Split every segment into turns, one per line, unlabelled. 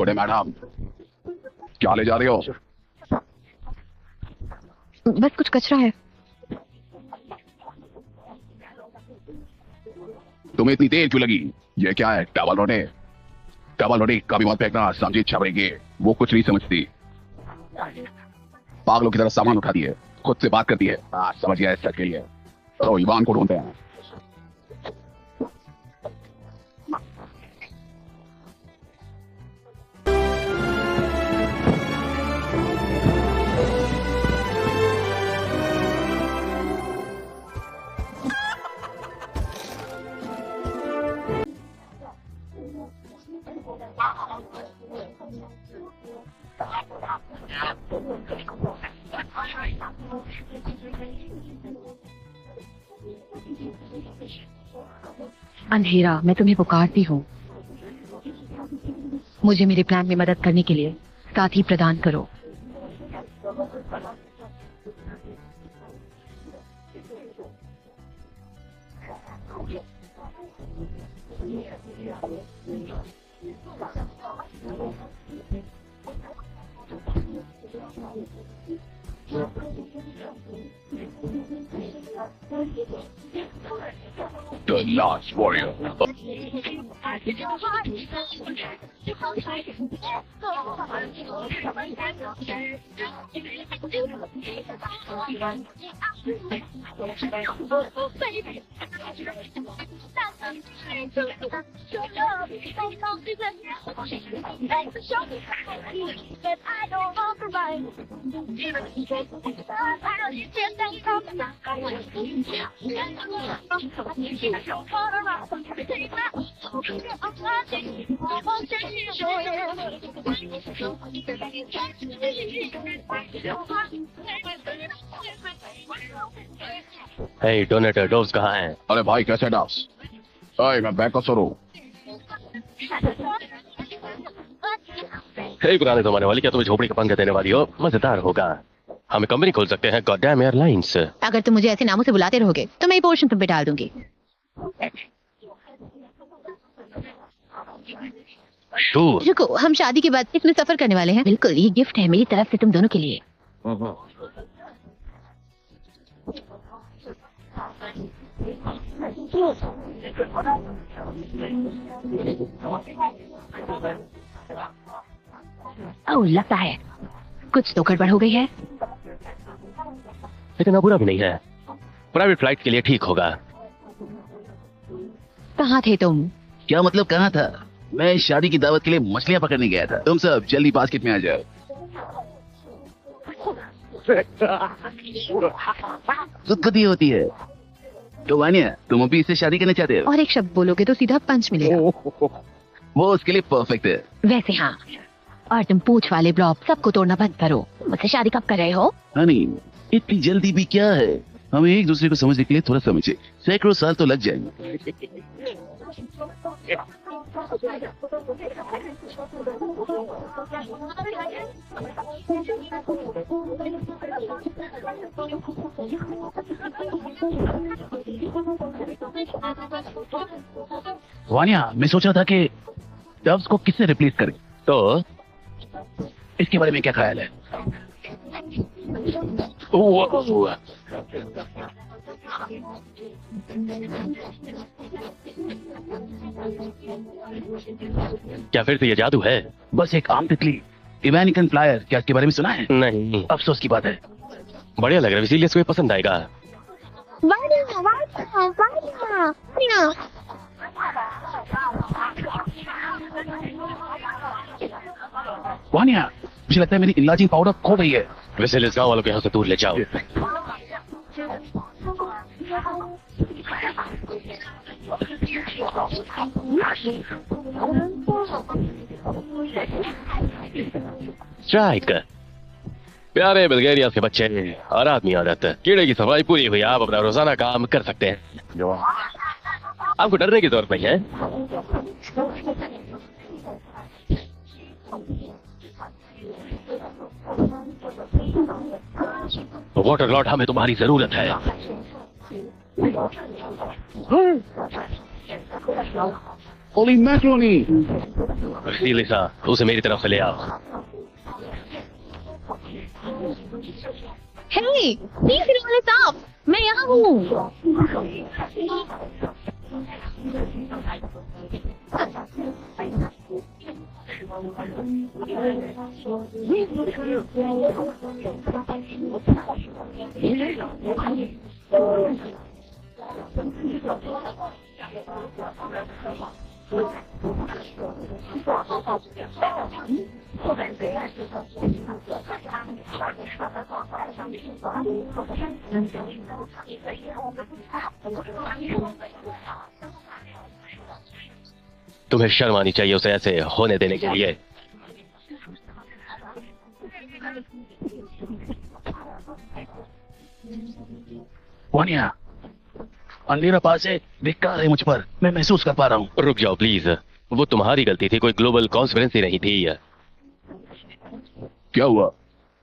थोड़े मैडम, क्या ले जा रहे हो?
बस कुछ कचरा है।
तुम्हें इतनी देर क्यों लगी? ये क्या है? डबल रोटी? डबल रोटी कभी मत फेंकना, समझी छबड़ेगी। वो कुछ नहीं समझती, पागलों की तरह सामान उठाती है, खुद से बात करती है। समझ गया, सच के लिए तो ईवान को ढूंढते हैं।
अंधेरा, मैं तुम्हें पुकारती हूँ। मुझे मेरे प्लान में मदद करने के लिए साथी प्रदान करो।
The Last Warrior.
Hey, donator, doves कहाँ हैं?
अरे भाई, कैसे डॉक्स? मैं बैक का सो
हे पुराने जमाने वाली, क्या तुम्हें झोपड़ी का पंखा देने वाली हो? मजेदार होगा। हम कंपनी खोल सकते हैं, गॉडडैम एयरलाइंस।
अगर तुम मुझे ऐसे नामों से बुलाते रहोगे तो मैं ये पोर्शन तुम पे डाल दूंगी।
शूर।
रुको, हम शादी के बाद इसमें सफर करने वाले हैं। बिल्कुल, ये गिफ्ट है मेरी तरफ से तुम दोनों के लिए। ओह, लगता है कुछ तो गड़बड़ हो गई है।
इतना बुरा भी नहीं है, प्राइवेट फ्लाइट के लिए ठीक होगा।
कहाँ थे तुम?
क्या मतलब कहाँ था? मैं शादी की दावत के लिए मछलियाँ पकड़ने गया था। तुम सब जल्दी बास्केट में आ जाओ। खुदकुदी होती है। तो वानिया, तुम अभी इससे शादी करना चाहते हो?
और एक शब्द बोलोगे तो सीधा पंच मिलेगा।
वो उसके लिए परफेक्ट है।
वैसे हाँ, और तुम पूछ वाले ब्लॉक सबको तोड़ना बंद करो। मुझसे शादी कब कर रहे हो?
हनी, इतनी जल्दी भी क्या है? हमें एक दूसरे को समझने के लिए थोड़ा समय चाहिए। सैकड़ों साल तो लग जाएंगे। वानिया, मैं सोच रहा था कि डव्स को किससे रिप्लेस करें।
तो
इसके बारे में क्या ख्याल है?
क्या फिर से ये जादू है?
बस एक आम तितली, इवानिकन फ्लायर। क्या इसके बारे में सुना है?
नहीं।
अफसोस की बात है।
बढ़िया लग रहा है, इसीलिए इसको पसंद आएगा।
वानिया, मुझे लगता है मेरी इलाजिंग पाउडर खो गई है।
वैसे इस गाँव वालों को यहाँ से दूर ले जाओ। स्ट्राइक। प्यारे बल्गेरिया के बच्चे और आदमी औरत, कीड़े की सफाई पूरी हुई, आप अपना रोजाना काम कर सकते हैं। आपको डरने की जरूरत नहीं है। वाटर लॉर्ड, हमें तुम्हारी जरूरत है।
ओली मैक्रोनी।
लिसा, उसे मेरी तरफ से ले आओ।
हे, तीसरे वाले साहब, मैं यहाँ हूँ।
तुम्हें शर्म आनी चाहिए उसे ऐसे होने देने के लिए।
वानिया, अंधेरा पास है, धिक्कार है मुझ पर, मैं महसूस कर पा रहा हूँ।
रुक जाओ प्लीज, वो तुम्हारी गलती थी, कोई ग्लोबल कॉन्स्पिरेंसी नहीं थी।
क्या हुआ?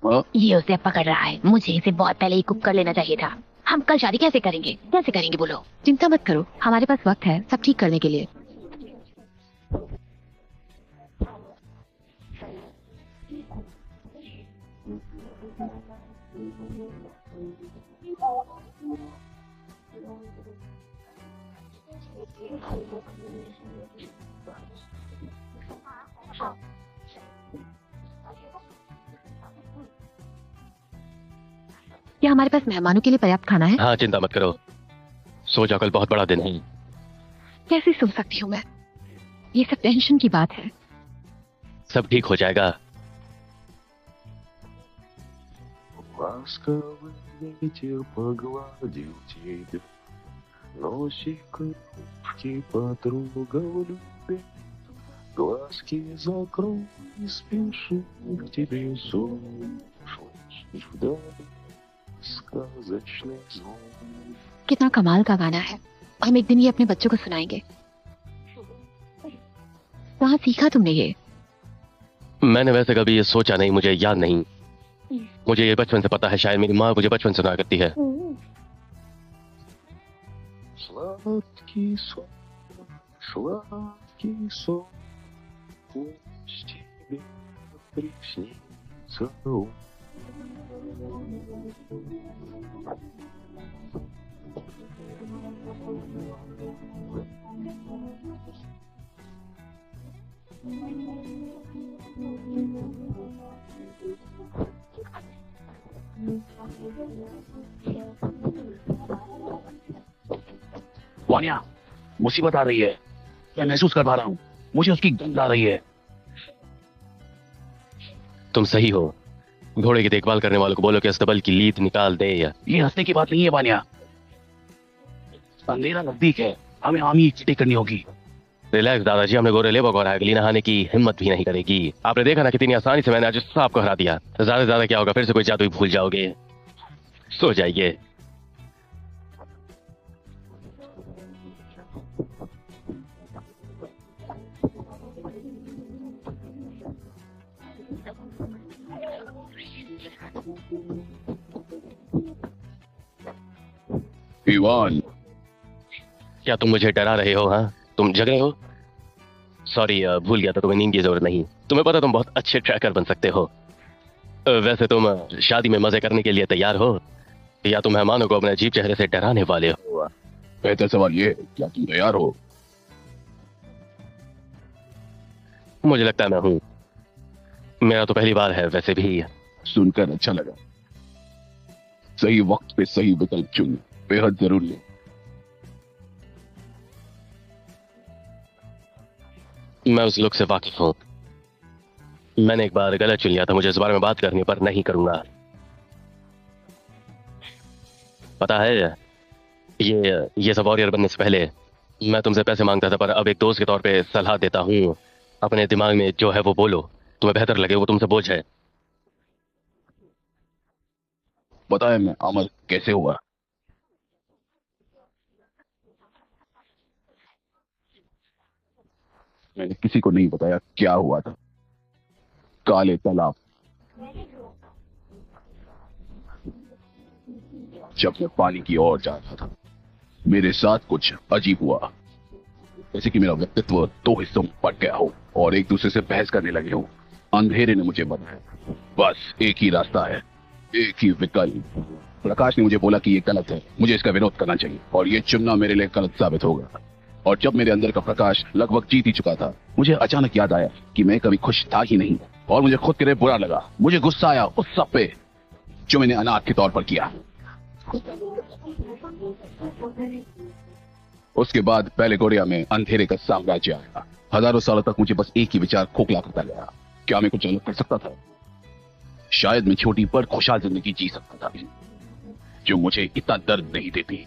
हाँ?
ये उसे पकड़ रहा है। मुझे इसे बहुत पहले ही कुक कर लेना चाहिए था। हम कल शादी कैसे करेंगे बोलो। चिंता मत करो, हमारे पास वक्त है सब ठीक करने के लिए। क्या हमारे पास मेहमानों के लिए पर्याप्त खाना है?
हाँ, चिंता मत करो, सो जाओ, कल बहुत बड़ा दिन है।
कैसे सो सकती हूँ मैं? ये सब टेंशन की बात है।
सब ठीक हो जाएगा।
Ласковый ветер погладил тебя, носик ручки потрогал любя, глазки закрой и спеши к тебе сон, слышишь вдали сказочный звон.
कितना कमाल का गाना है। हम एक दिन ये अपने बच्चों को सुनाएंगे। कहाँ सीखा तुमने ये?
मैंने वैसे कभी ये सोचा नहीं, मुझे याद नहीं। मुझे ये बचपन से पता है, शायद मेरी माँ मुझे बचपन से सुनाया करती है।
Сладкий сон, сладкий сон, пусть тебе приснится он.
वानिया, मुसीबत आ रही है, मैं महसूस कर पा रहा हूँ। मुझे उसकी गंध आ रही है।
तुम सही हो, घोड़े की देखभाल करने वालों को बोलो कि अस्तबल की लीद निकाल दे।
ये हंसने की बात नहीं है वानिया, अंधेरा नजदीक है, हमें आमी चिट्ठी करनी होगी।
रिलैक्स दादाजी, हमने गोरेले बगौर अगली नहाने की हिम्मत भी नहीं करेगी। आपने देखा ना कितनी आसानी से मैंने आज उस सांप को हरा दिया। ज्यादा से ज्यादा क्या होगा, फिर से कोई जादू भूल जाओगे। सो जाइए।
इवान,
क्या तुम मुझे डरा रहे हो? हाँ, तुम जग रहे हो? सॉरी, भूल गया था, तुम्हें नींद की जरूरत नहीं। तुम्हें पता तुम बहुत अच्छे ट्रैकर बन सकते हो। वैसे तुम शादी में मजे करने के लिए तैयार हो या तुम मेहमानों को अपने अजीब चेहरे से डराने वाले हो?
बेहतर सवाल ये, क्या तुम तैयार हो?
मुझे लगता है मैं हूँ। मेरा तो पहली बार है वैसे भी।
सुनकर अच्छा लगा। सही वक्त पे सही विकल्प चुन, बेहद जरूरी है।
मैं उस लुक से वाकिफ हूँ। मैंने एक बार गलत चुन लिया था, मुझे इस बारे में बात करने पर नहीं करूंगा। पता है, ये सब वॉरियर बनने से पहले मैं तुमसे पैसे मांगता था, पर अब एक दोस्त के तौर पे सलाह देता हूँ, अपने दिमाग में जो है वो बोलो, तुम्हें बेहतर लगे वो तुमसे बोझ है।
पता है मैं अमल कैसे हुआ? मैंने किसी को नहीं बताया क्या हुआ था। काले तालाब, जब मैं पानी की ओर जा रहा था, मेरे साथ कुछ अजीब हुआ। जैसे कि मेरा व्यक्तित्व दो हिस्सों में बट गया हो और एक दूसरे से बहस करने लगे हो। अंधेरे ने मुझे बताया बस एक ही रास्ता है, एक ही विकल्प। प्रकाश ने मुझे बोला कि ये गलत है, मुझे इसका विरोध करना चाहिए और ये चुनना मेरे लिए गलत साबित होगा। और जब मेरे अंदर का प्रकाश लगभग जीत ही चुका था, मुझे अचानक याद आया कि मैं कभी खुश था ही नहीं और मुझे खुद के लिए बुरा लगा। मुझे गुस्सा आया उस सब पे जो मैंने अनाथ के तौर पर किया। उसके बाद पैलेगोरिया में अंधेरे का साम्राज्य आया। हजारों सालों तक मुझे बस एक ही विचार खोखला करता गया, क्या मैं कुछ अलग कर सकता था? शायद मैं छोटी पर खुशहाल जिंदगी जी सकता था जो मुझे इतना दर्द नहीं देती।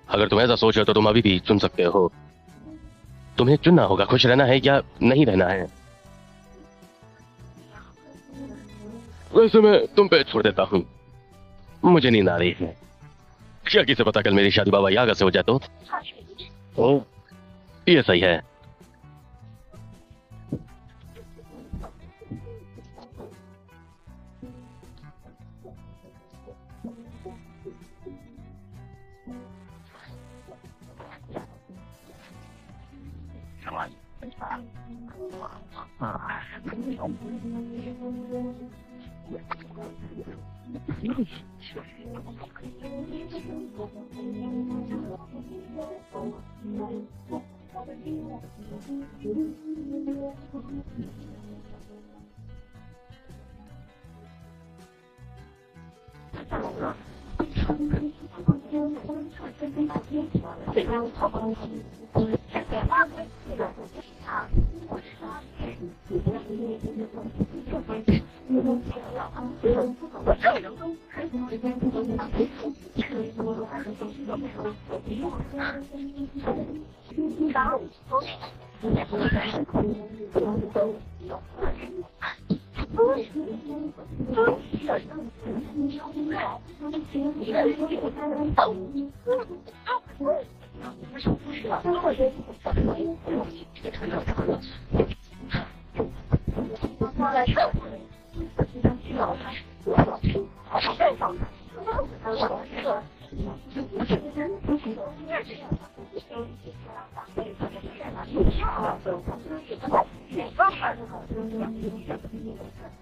अगर तुम ऐसा सोचो तो तुम अभी भी चुन सकते हो। तुम्हें चुनना होगा, खुश रहना है या नहीं रहना है। वैसे मैं तुम पे छोड़ देता हूं, मुझे नींद आ रही है। क्या किसे पता कल मेरी शादी बाबा यागा से हो जाए तो ये सही है।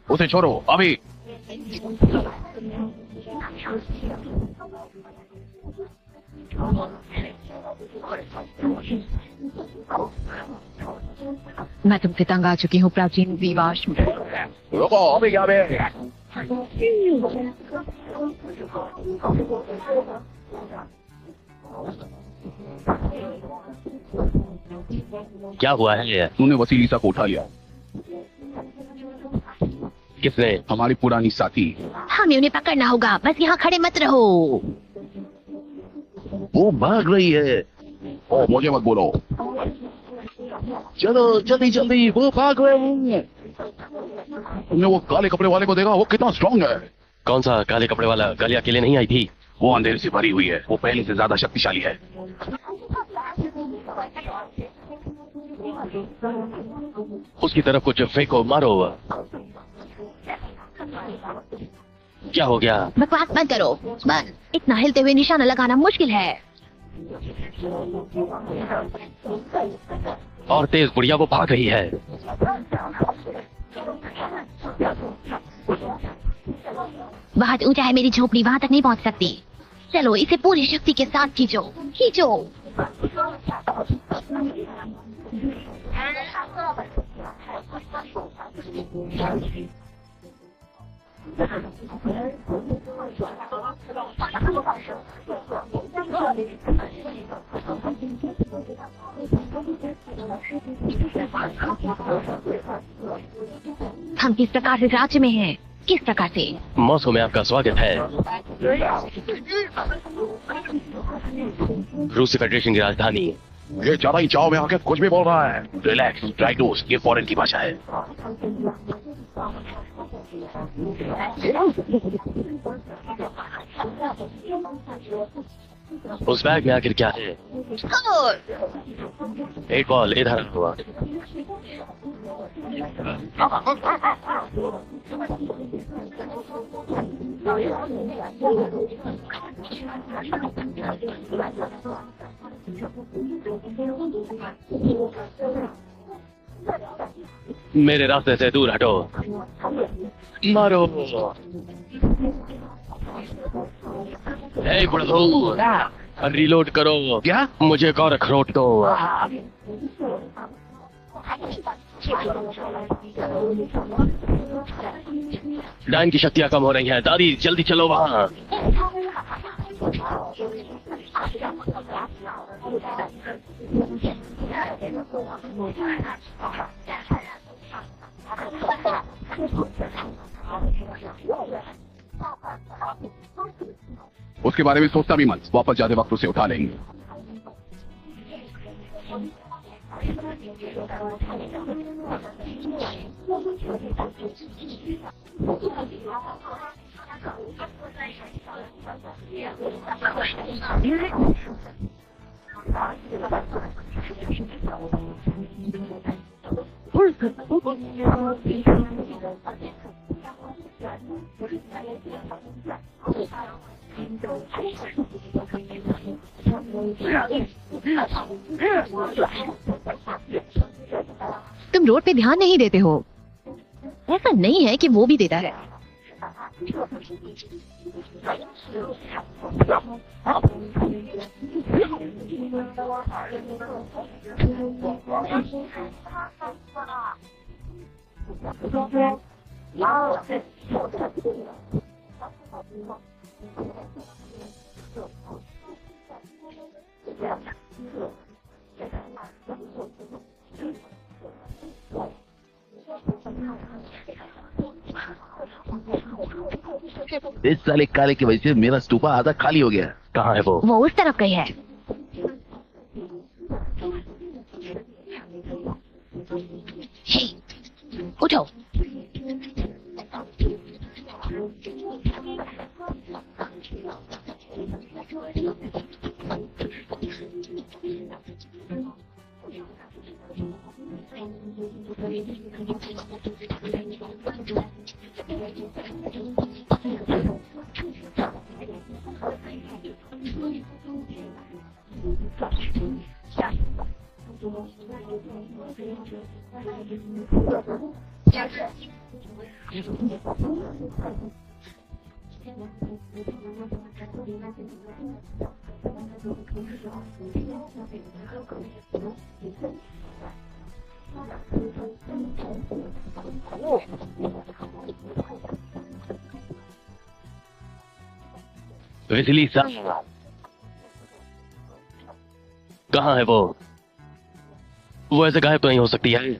उसे छोड़ो अभी।
मैं तुमसे तंग आ चुकी हूँ प्राचीन विवाश।
रुको अभी क्या बे?
क्या हुआ है?
तूने वसीलिसा को उठा लिया।
किसने?
हमारी पुरानी साथी।
हमें उन्हें पकड़ना होगा, बस यहाँ खड़े मत रहो।
वो भाग रही है। ओ मुझे मत बोलो। चलो जल्दी जल्दी, वो भाग रहे हैं। तुमने वो काले कपड़े वाले को देखा? वो कितना स्ट्रांग है।
कौन सा काले कपड़े वाला? गाली अकेले नहीं आई थी।
वो अंधेरे से भरी हुई है, वो पहले से ज्यादा शक्तिशाली है।
उसकी तरफ कुछ फेंको, मारो। क्या हो गया?
बकवास बंद करो, बस। इतना हिलते हुए निशाना लगाना मुश्किल है।
और तेज बुढ़िया, वो भाग रही है।
बहुत ऊंचा है मेरी झोपड़ी, वहाँ तक नहीं पहुँच सकती। चलो इसे पूरी शक्ति के साथ खींचो, खींचो। हम किस प्रकार से राज्य में हैं? किस प्रकार से?
मॉस्को में आपका स्वागत है। रूसी फेडरेशन की राजधानी।
ये ज्यादा ही चाव में आके कुछ भी बोल रहा है। रिलैक्स ड्राइडोस, ये फॉरेन की भाषा है।
उस बैग में आखिर क्या है? एक बॉल इधर हुआ। मेरे रास्ते से दूर हटो। मारो। हे बुढ़ऊ, रिलोड करो।
क्या?
मुझे एक और अखरोट दो। डायन की शक्तियां कम हो रही हैं। दादी जल्दी चलो वहाँ।
उसके बारे में सोचता भी मत, वापस जाते वक्त उसे उठा लेंगे।
तुम रोड पे ध्यान नहीं देते हो। ऐसा नहीं है कि वो भी देता है।
इस साले काले की वजह से मेरा स्तूपा आधा खाली हो गया।
कहाँ है वो?
वो उस तरफ गई है। हे, उठो।
बिजली सा कहाँ है वो? ऐसे गायब तो नहीं हो सकती है।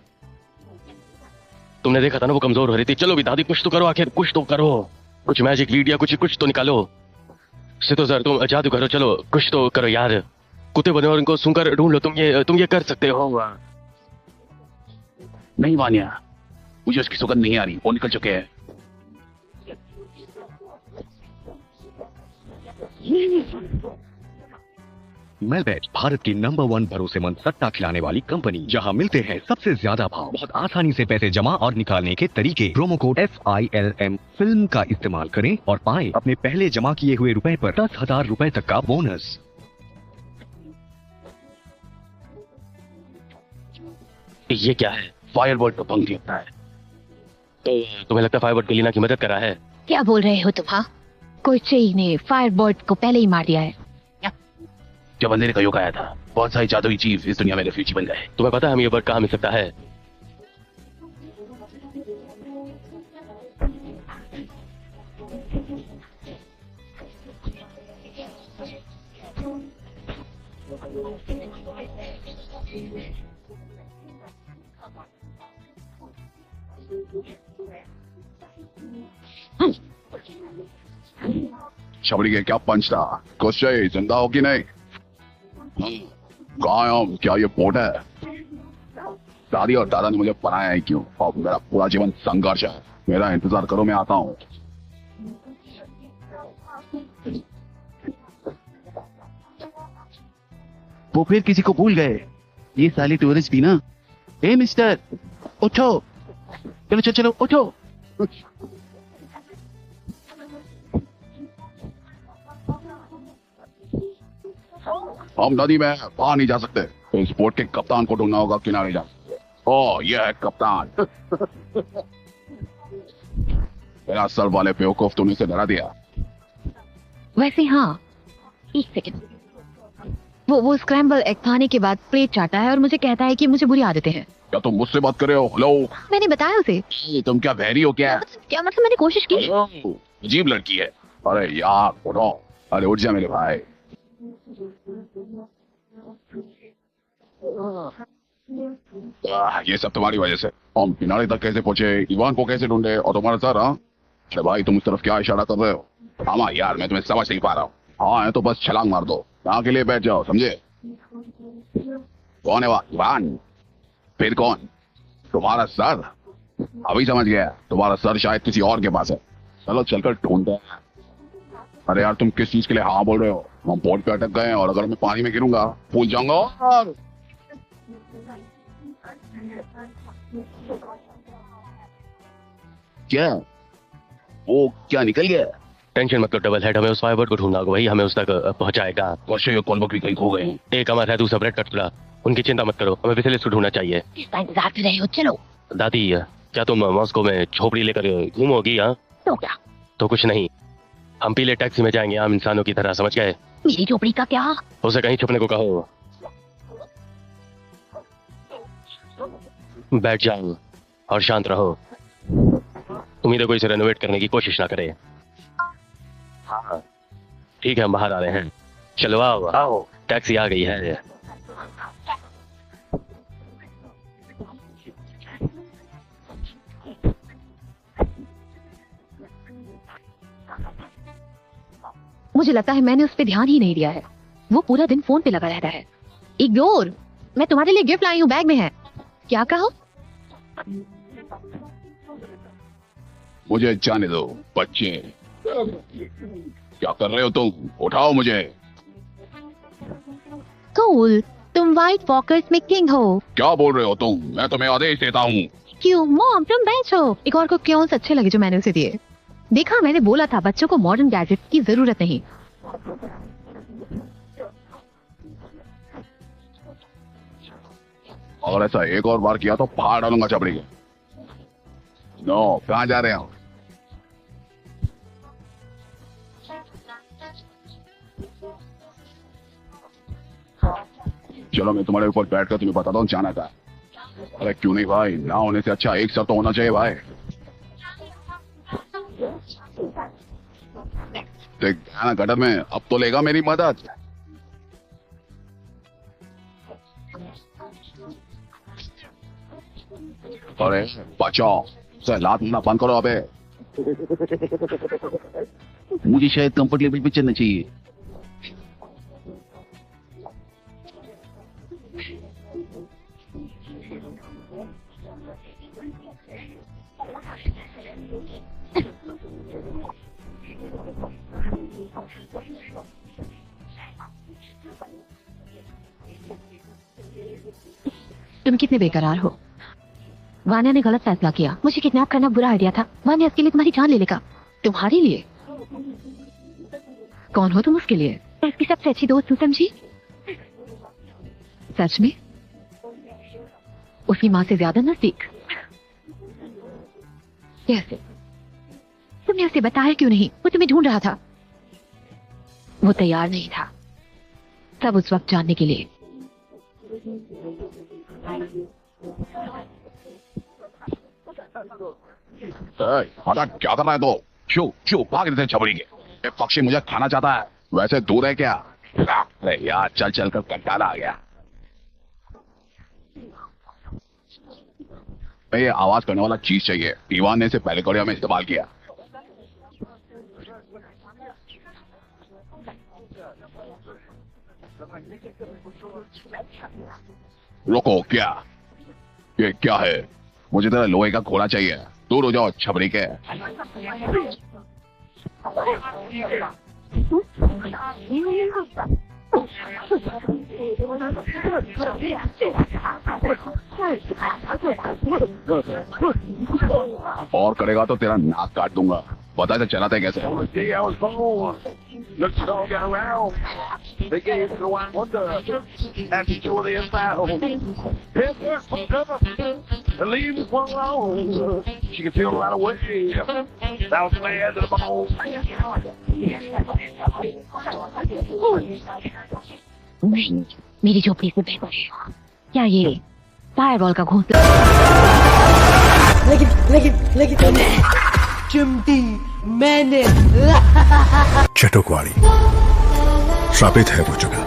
तुमने देखा था ना वो कमजोर हो रही थी। चलो भी दादी, कुछ तो करो, आखिर कुछ तो करो। कुछ मैजिक लीड या कुछ तो निकालो। सितो सर, तुम जादू करो। चलो कुछ तो करो यार। कुत्ते बने और इनको सूंघकर ढूंढ लो। तुम ये कर सकते हो।
नहीं वानिया, मुझे उसकी सुगंध नहीं आ रही। वो निकल चुके हैं।
मेलबेट भारत की नंबर 1 भरोसेमंद सट्टा खिलाने वाली कंपनी, जहां मिलते हैं सबसे ज्यादा भाव, बहुत आसानी से पैसे जमा और निकालने के तरीके। प्रोमो कोड FILM फिल्म का इस्तेमाल करें और पाएं अपने पहले जमा किए हुए रुपए पर 10,000 रुपए तक का बोनस।
ये क्या है?
फायरबोल्ट तो पंख लगता है।
तो तुम्हें लगता है फायरबोल्ट गलीना की मदद कर रहा है?
क्या बोल रहे हो तुम? हाँ, कोई चेई ने फायरबोल्ट को पहले ही मार दिया है।
जब अंधेरे का युग आया था, बहुत सारी जादुई चीज इस दुनिया में रेफ्यूजी बन गए।
तुम्हें पता है हमें ये वर्ड कहाँ मिल सकता है?
शबरी के क्या पंच था? कुछ जिंदा हो कि नहीं? कहाँ है हम? क्या ये बोट है? दादी और दादा ने मुझे बनाया है क्यों? और मेरा पूरा जीवन संघर्ष है। मेरा इंतजार करो, मैं आता हूँ। वो फिर किसी को भूल गए। ये साली टूरिस्ट भी ना। ए मिस्टर, उठो। चलो चलो चलो, उठो। हम नदी में बाहर नहीं जा सकते। इस बोट के कप्तान को ढूंढना होगा किनारे जा। ओ ये है कप्तान। मेरा सर वाले बेवकूफ, तूने इसे डरा दिया।
वैसे हाँ, एक सेकंड। वो स्क्रैम्बल एग खाने के बाद प्लेट चाटा है और मुझे कहता है कि मुझे बुरी आदतें हैं।
क्या तुम मुझसे बात कर रहे हो? हेलो,
मैंने बताया उसे।
तुम क्या बहरी हो क्या?
क्या मतलब, मैंने कोशिश की।
अजीब लड़की है। अरे यार उठो, अरे उठ जा मेरे भाई। ये सब तुम्हारी वजह से। हम किनारे तक कैसे पहुंचे, इवान को कैसे ढूंढे, और तुम्हारा सर। हाँ अरे भाई, तुम उस तरफ क्या इशारा कर रहे हो? हाँ यार, मैं तुम्हें समझ नहीं पा रहा हूँ। हाँ है तो बस छलांग मार दो, यहाँ के लिए बैठ जाओ, समझे? कौन है वह इवान? फिर कौन? तुम्हारा सर? अभी समझ गया, तुम्हारा सर शायद किसी और के पास है। चलो चलकर ढूंढते हैं। अरे यार, तुम किस चीज के लिए हाँ बोल रहे हो? हम बोट पे अटक गए हैं और अगर मैं पानी में गिरूंगा भूल जाऊंगा। और क्या वो क्या निकल गया?
टेंशन मत लो डबल हेड, हमें उस फायरबर्ड को ढूंढना होगा, वही हमें उस तक पहुंचाएगा।
ये कॉलबक भी कहीं खो गए हैं।
एक अमर है, दूसरा ब्रेड कटरा। उनकी चिंता मत करो, हमें विजिलेंस को ढूंढना चाहिए।
इसका इंतजार कर रहे हो, चलो।
दादी, क्या तुम मॉस्को में झोपड़ी लेकर घूमोगी? हाँ
तो क्या?
तो कुछ नहीं, हम पीले टैक्सी में जाएंगे आम इंसानों की तरह, समझ गए?
मेरी झोपड़ी का क्या?
उसे कहीं छुपने को कहो। बैठ जाओ और शांत रहो। उम्मीद है कोई इसे रेनोवेट करने की कोशिश ना करे। हाँ ठीक है, हम बाहर आ रहे हैं। चलो आओ आओ, टैक्सी आ गई है।
मुझे लगता है मैंने उस पर ध्यान ही नहीं दिया है। वो पूरा दिन फोन पे लगा रहता है। इग्नोर। मैं तुम्हारे लिए गिफ्ट लाई हूँ, बैग में है। क्या कहो?
मुझे जाने दो बच्चे। क्या कर रहे हो तुम? उठाओ मुझे।
कूल, तुम व्हाइट वॉकर्स में किंग हो।
क्या बोल रहे हो तुम? मैं तुम्हें आदेश देता हूँ।
क्यों मॉम, तुम बैठो। एक और को क्यों अच्छे लगे जो मैंने उसे दिए। देखा, मैंने बोला था बच्चों को मॉडर्न गैजेट की जरूरत नहीं।
और ऐसा एक और बार किया तो फाड़ डालूंगा चपड़ी के। नो, कहाँ जा रहे हो? चलो मैं तुम्हारे ऊपर बैठकर तुम्हें बताता हूँ जाना का। अरे क्यों नहीं भाई, ना होने से अच्छा एक साथ तो होना चाहिए भाई। देख ना गटर में, अब तो लेगा मेरी मदद। अरे बचाओ, लात मुन्ना बंद करो अबे। मुझे शायद कंफर्ट लेवल पे चलना चाहिए।
तुम कितने बेकरार हो। वान्या ने गलत फैसला किया। मुझे किडनैप करना बुरा आइडिया था। वान्या इसके लिए तुम्हारी जान ले लेगा। तुम्हारे लिए? कौन हो तुम उसके लिए? इसकी सबसे अच्छी दोस्त हूँ, समझी? सच में? उसकी माँ से ज्यादा नजदीक? कैसे? तुमने उसे बताया क्यों नहीं? वो तुम्हें ढूंढ रहा था। वो तैयार नहीं था सब उस वक्त जानने के लिए।
हटा, क्या कर रहा है तो? क्यों क्यों भाग रहे थे छबड़ी के? ये पक्षी मुझे खाना चाहता है। वैसे दूर है क्या? अरे यार, चल चल कर कंटाला आ गया। ये आवाज करने वाला चीज चाहिए। इवान ने इसे पहले कोरिया में इस्तेमाल किया। रुको, क्या ये क्या है? मुझे तेरा लोहे का घोड़ा चाहिए। दूर हो जाओ छबरी के। और करेगा तो तेरा नाक काट दूंगा। बता से चलाते कैसे?
Let's all get around. They gave the one wonder. After Julian found. His first one up. And leave this one alone. She can feel right away. That was mad to the bone.
नहीं, मेरी झोपड़ी से बेहतर है। क्या ये fireball का घोंसला? लेकिन
चिमटी मैंने
चटोकवाड़ी श्रापित है वो जगह,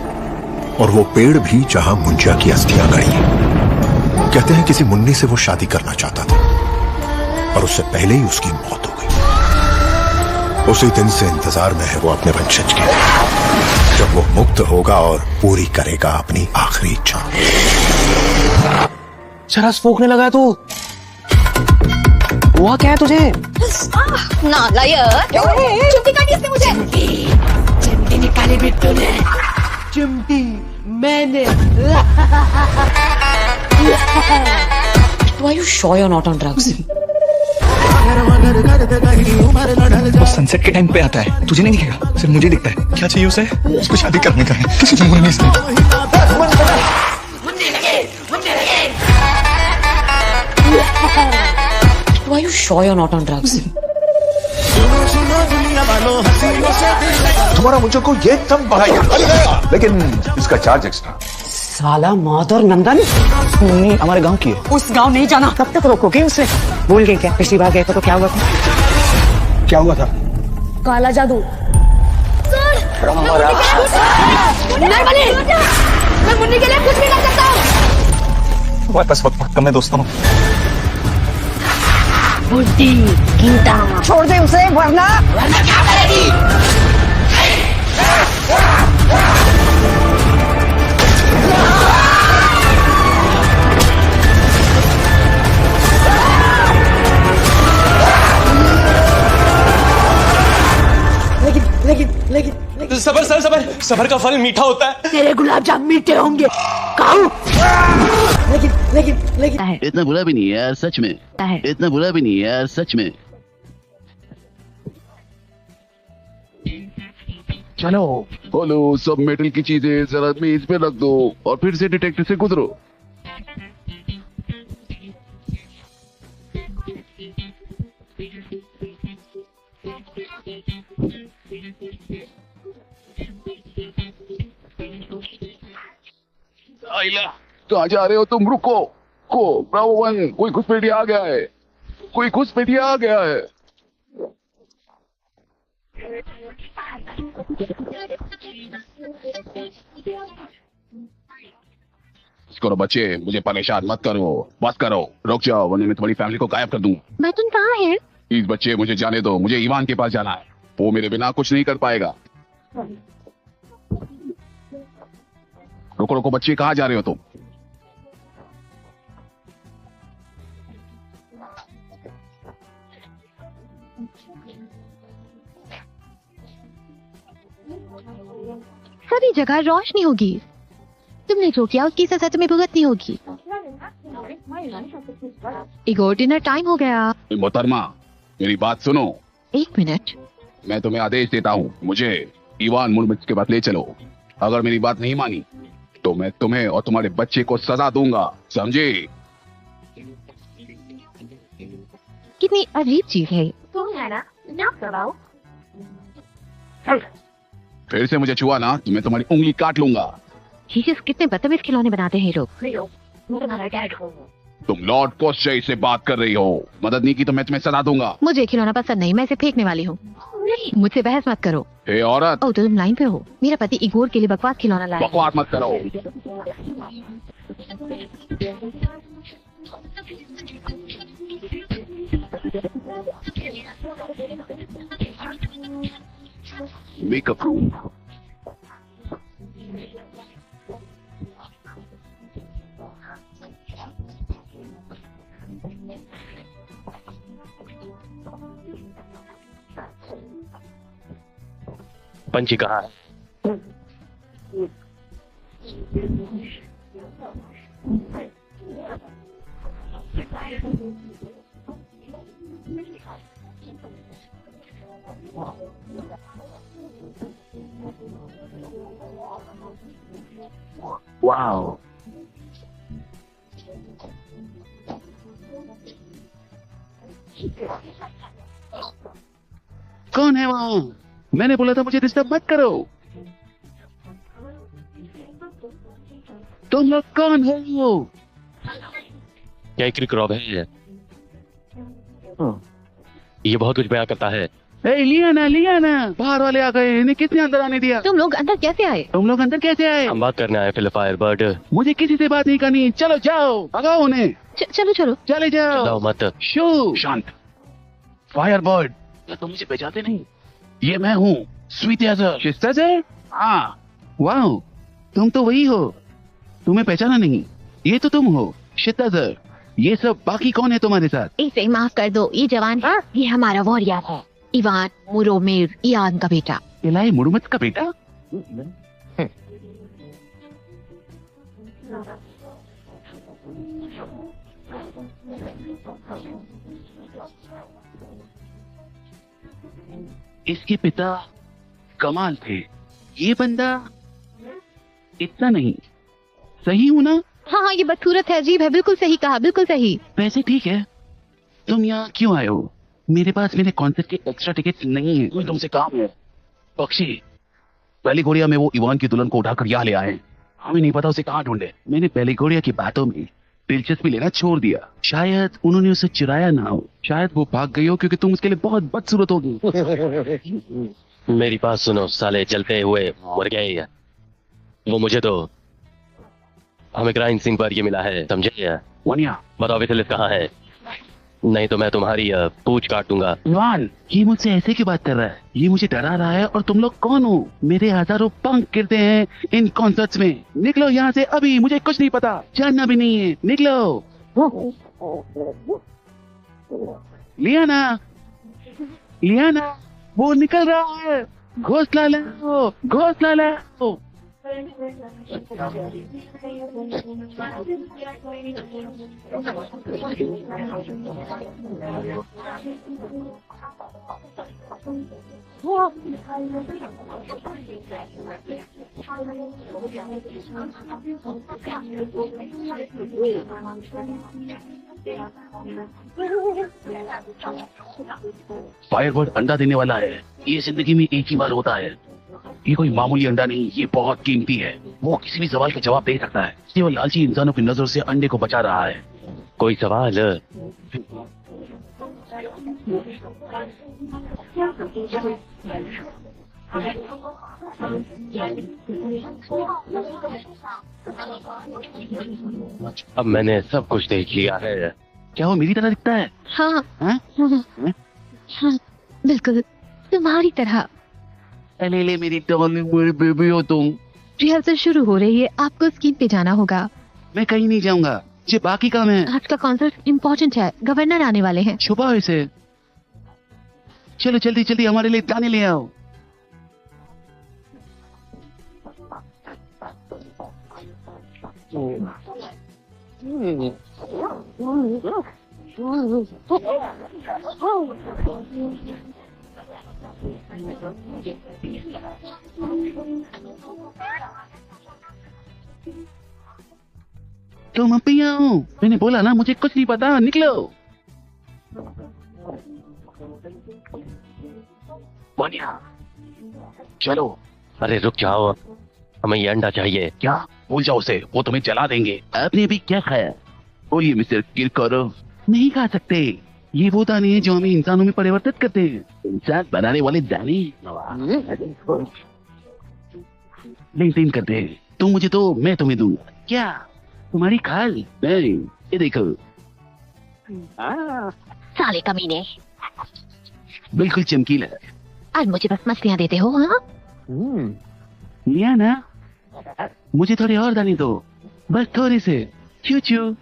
और वो पेड़ भी जहां मुंजिया की अस्थियां गड़ी हैं। कहते हैं किसी मुन्नी से वो शादी करना चाहता था, और उससे पहले ही उसकी मौत हो गई। उसी दिन से इंतजार में है वो अपने वंशज के, जब वो मुक्त होगा और पूरी करेगा अपनी आखिरी इच्छा।
चरस फूकने लगा तू। हुआ क्या है तुझे?
नालायक! चिमटी काटी इसने मुझे। चिमटी निकाली बिट्टू ने।
चिमटी मैंने।
Why are you sure you're not on drugs?
वो सनसेट के टाइम पे आता है, तुझे नहीं दिखेगा, सिर्फ मुझे दिखता है। क्या चाहिए उसे? उसको शादी करने का है किसी मुन्नी से।
Why are you sure you're not on drugs?
तुम्हारा मुझे को ये एकदम बढ़ाया, लेकिन इसका चार्ज एक्स्ट्रा।
साला मौत और नंदन मुन्नी हमारे गांव की है। उस गांव नहीं जाना, तब तक रोकोगे उसे। भूल गए क्या पिछली बार गए तो क्या हुआ था?
क्या हुआ था?
काला जादू।
मैं मुन्नी के लिए कुछ भी कर सकता हूँ।
हमारे पास वक्त कम है दोस्तों।
बुद्धि कीमता
छोड़ दे उसे, वरना
क्या करेगी?
लेकिन
सबर सर सबर, सबर का फल मीठा होता है।
तेरे गुलाब जाम मीठे होंगे। खाओ। लेकिन
इतना बुरा भी नहीं है यार, सच में। इतना बुरा भी नहीं है यार, सच में।
चलो
बोलो, सब मेटल की चीजें जरा मेज पे रख दो और फिर से डिटेक्टर से गुजरो। कहाँ जा रहे हो तुम? रुको ब्रावो 1, कोई घुसपैठिया आ गया है। करो बच्चे, मुझे परेशान मत करो, बस करो, रुक जाओ, वरना मैं तुम्हारी फैमिली को गायब कर दूं।
बैतून कहाँ है?
प्लीज बच्चे, मुझे जाने दो, मुझे ईवान के पास जाना है। वो मेरे बिना कुछ नहीं कर पाएगा। रुको बच्चे, कहाँ जा रहे हो तुम?
सभी जगह रोशनी होगी। तुमने जो किया उसकी सजा तुम्हें भुगतनी होगी। इगोर, डिनर टाइम हो गया।
मोहतरमा, मेरी बात सुनो।
1 मिनट।
मैं तुम्हें आदेश देता हूँ, मुझे ईवान मुर्मिच के पास ले चलो। अगर मेरी बात नहीं मानी तो मैं तुम्हें और तुम्हारे बच्चे को सजा दूंगा, समझे?
कितनी अजीब चीज है।
फिर से मुझे छुआ ना तो मैं तुम्हारी उंगली काट लूंगा।
कितने बदतमीज खिलौने बनाते हैं लोग।
तुम लॉर्ड कोस्चे से बात कर रही हो। मदद नहीं की तो मैं तुम्हें सजा दूंगा।
मुझे खिलौना पसंद नहीं, मैं इसे फेंकने वाली हूँ। मुझसे बहस मत करो।
हे औरत,
तो तुम लाइन पे हो। मेरा पति इगोर के लिए बकवास खिलौना लाया।
बकवास मत करो। Makeup room.
पंची कहाँ है?
वाओ, कौन है वहाँ? मैंने बोला था मुझे डिस्टर्ब मत करो। तुम लोग कौन हो?
क्या क्रिक रॉब है ये बहुत कुछ बयां करता है।
लिया ना, बाहर वाले आ गए, इन्हें किसने अंदर आने दिया?
तुम लोग अंदर कैसे आए?
तुम लोग अंदर कैसे आए?
हम बात करने आए फिल फायरबर्ड।
मुझे किसी से बात नहीं करनी, चलो जाओ, भगाओ उन्हें,
चलो चलो।
चले जाओ।
जाओ मत।
शू, शांत। फायरबर्ड, क्या तुम मुझे पहचानते नहीं? ये मैं हूँ, स्वीट। हाँ, वाह, तुम तो वही हो। तुम्हें पहचाना नहीं? ये तो तुम हो, शिताजर। ये सब बाकी कौन है तुम्हारे साथ?
इसे माफ कर दो, ये जवान है, ये हमारा वॉरियर है, इवान मुरोमेर, इयान का बेटा।
इलाई मुरुमत का बेटा? इसके पिता कमाल थे, ये बंदा इतना नहीं। सही हूं ना?
हाँ, ये बदसूरत है, अजीब है, बिल्कुल सही कहा, बिल्कुल सही।
वैसे ठीक है, तुम यहाँ क्यों आए हो? मेरे पास मेरे कॉन्सर्ट के एक्स्ट्रा टिकट नहीं है। कोई तुमसे काम है? पक्षी, पहली गोड़िया में वो इवान की दुल्हन को उठाकर यहाँ ले आए। हमें नहीं पता उसे कहाँ ढूंढे। मैंने पहली गोड़िया की बातों में दिलचस्पी लेना छोड़ दिया। शायद उन्होंने उसे चुराया ना हो, शायद वो भाग गई हो क्योंकि तुम उसके लिए बहुत बदसूरत होगी।
मेरी बात सुनो साले, जलते हुए मर गए। वो मुझे तो हमें क्राइम सीन पर ये मिला है, समझे?
वनिया,
बताओ विजिलेंस कहाँ है? नहीं तो मैं तुम्हारी पूछ काट दूंगा।
इवान, ये मुझसे ऐसे क्यों बात कर रहा है? ये मुझे डरा रहा है। और तुम लोग कौन हो? मेरे हजारों पंख गिरते हैं इन कॉन्सर्ट्स में। निकलो यहाँ से अभी, मुझे कुछ नहीं पता, जानना भी नहीं है। निकलो। लियाना, लियाना, वो निकल रहा है। घोंसला लो, घोंसला लो। फायरबर्ड अंडा देने वाला है। ये जिंदगी में एक ही बार होता है। ये कोई मामूली अंडा नहीं, ये बहुत कीमती है। वो किसी भी सवाल का जवाब दे सकता है। केवल लालची इंसानों की नजर से अंडे को बचा रहा है।
कोई सवाल? अब मैंने सब कुछ देख लिया है।
क्या वो मेरी तरह दिखता है?
हाँ,
हाँ?
हाँ, बिल्कुल तुम्हारी तरह।
ले मेरी डार्लिंग, मेरी बेबी हो तुम।
रिहर्सल शुरू हो रही है, आपको स्क्रीन पे जाना होगा।
मैं कहीं नहीं जाऊंगा, मुझे बाकी काम है।
आज का कॉन्सर्ट इम्पोर्टेंट है, गवर्नर आने वाले हैं।
छुपाओ इसे। चलो जल्दी जल्दी हमारे लिए गाने ले आओ। तुम अब भी आओ, मैंने बोला ना मुझे कुछ नहीं पता। निकलो। वनिया, चलो।
अरे रुक जाओ, हमें ये अंडा चाहिए।
क्या? भूल जाओ उसे, वो तुम्हें जला देंगे। आपने अभी क्या खाया? बोलिए मिस्टर किरकोरोव। नहीं खा सकते, ये वो दाने हैं जो हमें इंसानों में परिवर्तित करते हैं। इंसान बनाने वाले दाने लेन करते हैं। तुम मुझे दो, मैं तुम्हें दूंगा। क्या तुम्हारी खाल? नहीं, ये देखो।
साले कमीने,
बिल्कुल चमकीला।
आज मुझे बस मछलियाँ देते हो? हाँ,
लिया ना, मुझे थोड़े और दाने दो, बस थोड़े से। चू चू।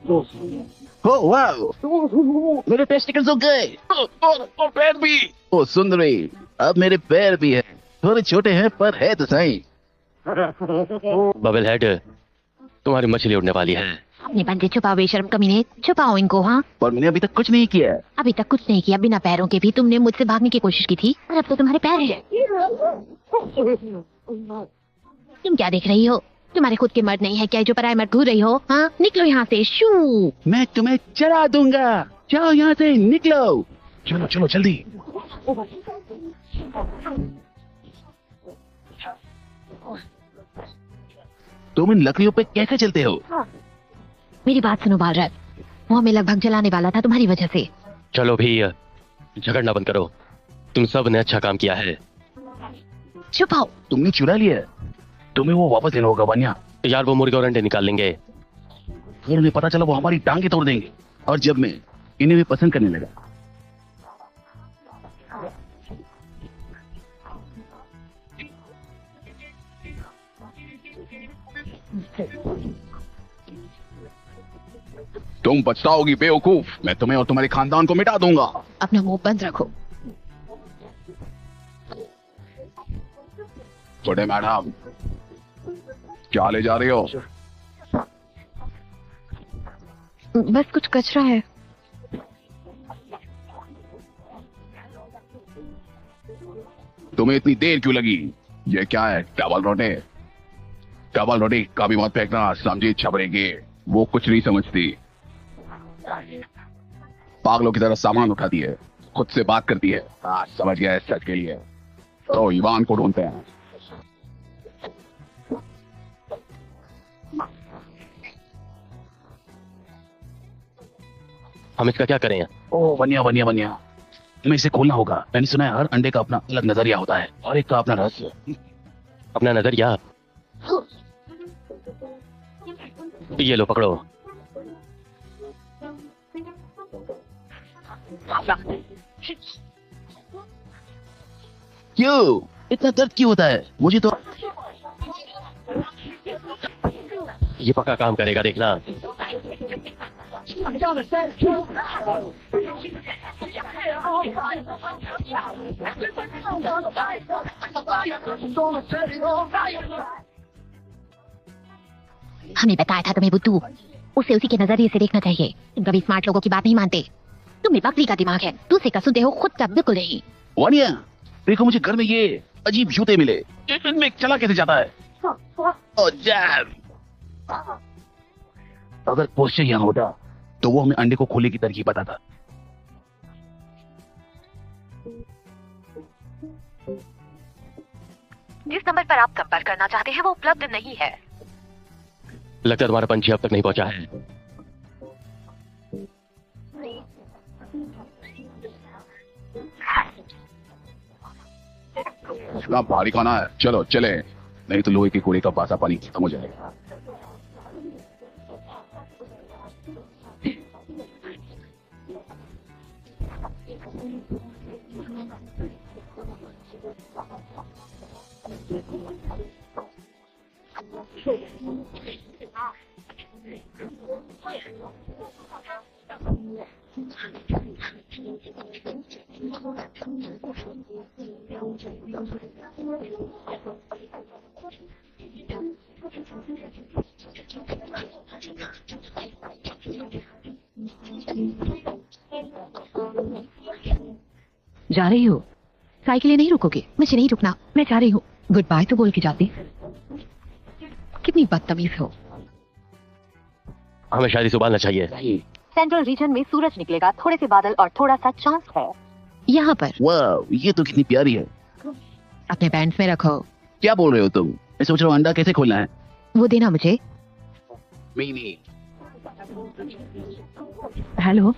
ओ वाह, मेरे टेस्टिकल्स हो गए। और पैर भी। ओ सुंदरी, अब मेरे पैर भी है, थोड़े छोटे हैं पर है तो सही।
बबल हेड, तुम्हारी मछली उड़ने वाली है।
अपने बंदे छुपाओ बेशर्म कमीने, छुपाओ इनको। हाँ,
पर मैंने अभी तक कुछ नहीं किया है।
अभी तक कुछ नहीं किया, बिना पैरों के भी तुमने मुझसे भागने की कोशिश की थी, और अब तो तुम्हारे पैर हैं। तुम क्या देख रही हो? तुम्हारे खुद के मर्द नहीं है क्या जो पराये मर्द घूर रही हो? हाँ, निकलो यहाँ से। शू,
मैं तुम्हें चढ़ा दूंगा, जाओ यहाँ से, निकलो। चलो चलो जल्दी। तुम इन लकड़ियों पे कैसे चलते हो?
मेरी बात सुनो बालरथ, वो हमें लगभग जलाने वाला था तुम्हारी वजह से।
चलो भी, झगड़ना बंद करो। तुम सब ने अच्छा काम किया है।
छुपाओ।
तुमने चुरा लिया, तुम्हें वो वापस लेना होगा बनिया।
यार वो मुर्गे और अंडे निकाल लेंगे।
फिर उन्हें पता चला वो हमारी टांगे तोड़ देंगे, और जब मैं इन्हें भी पसंद करने लगा। तुम पछताओगी बेवकूफ, मैं तुम्हें और तुम्हारे खानदान को मिटा दूंगा।
अपना मुंह बंद रखो।
छोटे मैडम, क्या ले जा रही हो?
बस कुछ कचरा है।
तुम्हें इतनी देर क्यों लगी? ये क्या है? डबल रोटी? डबल रोटी कभी मत फेंकना, समझी छबरेगी। वो कुछ नहीं समझती, पागलों की तरह सामान उठाती है, खुद से बात करती है। समझ गया है, सच के लिए तो इवान को ढूंढते हैं।
हम इसका क्या करें?
ओ बनिया बनिया बनिया, हमें इसे खोलना होगा। मैंने सुना है हर अंडे का अपना अलग नजरिया होता है, और एक का अपना रहस्य।
अपना नजरिया? ये लो पकड़ो।
क्यों इतना दर्द क्यों होता है? मुझे तो
ये पक्का काम करेगा, देखना।
हमने बताया था तुम्हें बुद्धू, उसे उसी के नजरिए से देखना चाहिए। तुम कभी स्मार्ट लोगों की बात नहीं मानते। तुम्हें बकरी का दिमाग है, दूसरे का सुनते हो, खुद का बिल्कुल नहीं।
वानिया, देखो मुझे घर में ये अजीब जूते मिले, इनमें चला कैसे जाता है? ओ जैम, अगर पोस्टर यहाँ होता तो वो हमें अंडे को खोलने की तरकीब बताता।
जिस नंबर पर आप संपर्क करना चाहते हैं वो उपलब्ध नहीं है।
लगता है तुम्हारा पंछी अब तक नहीं पहुंचा है।
इतना भारी खाना है, चलो चले, नहीं तो लोहे के कूड़े का बासा पानी खत्म हो जाएगा।
जा रही हो? साइकिलें नहीं रुकोगे? मुझे नहीं रुकना, मैं जा रही हूँ। गुड बाय तो बोल के जाती। कितनी बदतमीज हो।
हमें शायद इसे उबालना चाहिए।
सेंट्रल रीजन में सूरज निकलेगा, थोड़े से बादल और थोड़ा सा चांस है यहाँ पर।
वाह, ये तो कितनी प्यारी है।
अपने पैंट्स में रखो।
क्या बोल रहे हो तुम? मैं सोच रहा हूँ अंडा कैसे खोलना है।
वो देना मुझे।
मीनी,
हेलो,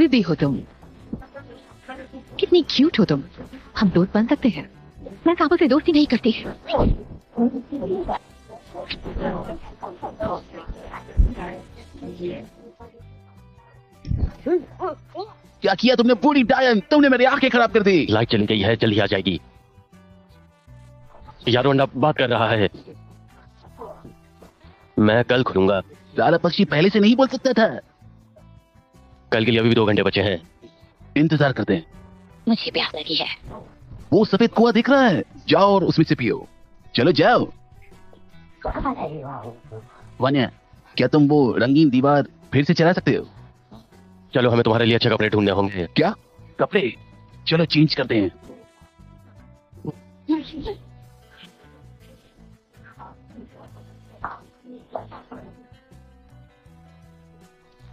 भी हो तुम, कितनी क्यूट हो तुम। हम दोस्त बन सकते हैं। मैं सांपों से दोस्ती नहीं करती।
क्या किया तुमने पूरी डायन? तुमने मेरी आंखें खराब कर दी।
लाइट चली गई है, जल्दी आ जाएगी। यारो अंडा बात कर रहा है। मैं कल खुलूंगा।
साला पक्षी पहले से नहीं बोल सकता था।
कल के लिए अभी भी 2 घंटे बचे हैं।
इंतजार करते हैं।
मुझे प्यास लगी है।
वो सफेद कुआं दिख रहा है, जाओ और उसमें से पियो। चलो जाओ। वान्या, क्या तुम वो रंगीन दीवार फिर से चला सकते हो?
चलो, हमें तुम्हारे लिए अच्छे कपड़े ढूंढने होंगे।
क्या कपड़े? चलो चेंज करते हैं।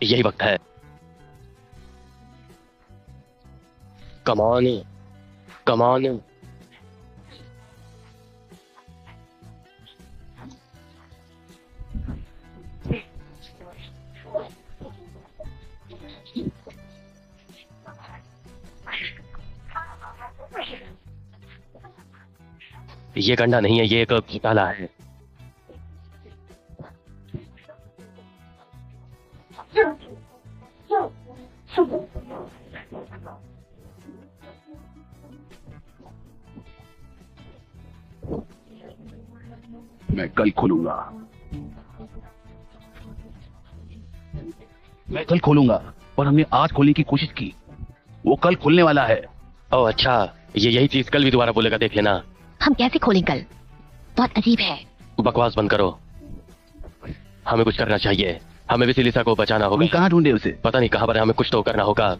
यही वक्त है। कमान कमान। ये गंडा नहीं है, ये एक ताला है।
मैं कल खोलूंगा। मैं कल खोलूंगा, पर हमने आज खोलने की कोशिश की। वो कल खुलने वाला है।
ओह अच्छा, ये यही चीज कल भी दोबारा बोलेगा, देख लेना।
हम कैसे खोलें कल? बहुत अजीब है।
बकवास बंद करो। हमें कुछ करना चाहिए। हमें विसिलिसा को बचाना होगा।
हम कहाँ ढूंढे उसे?
पता नहीं कहाँ पर है, हमें कुछ तो करना होगा।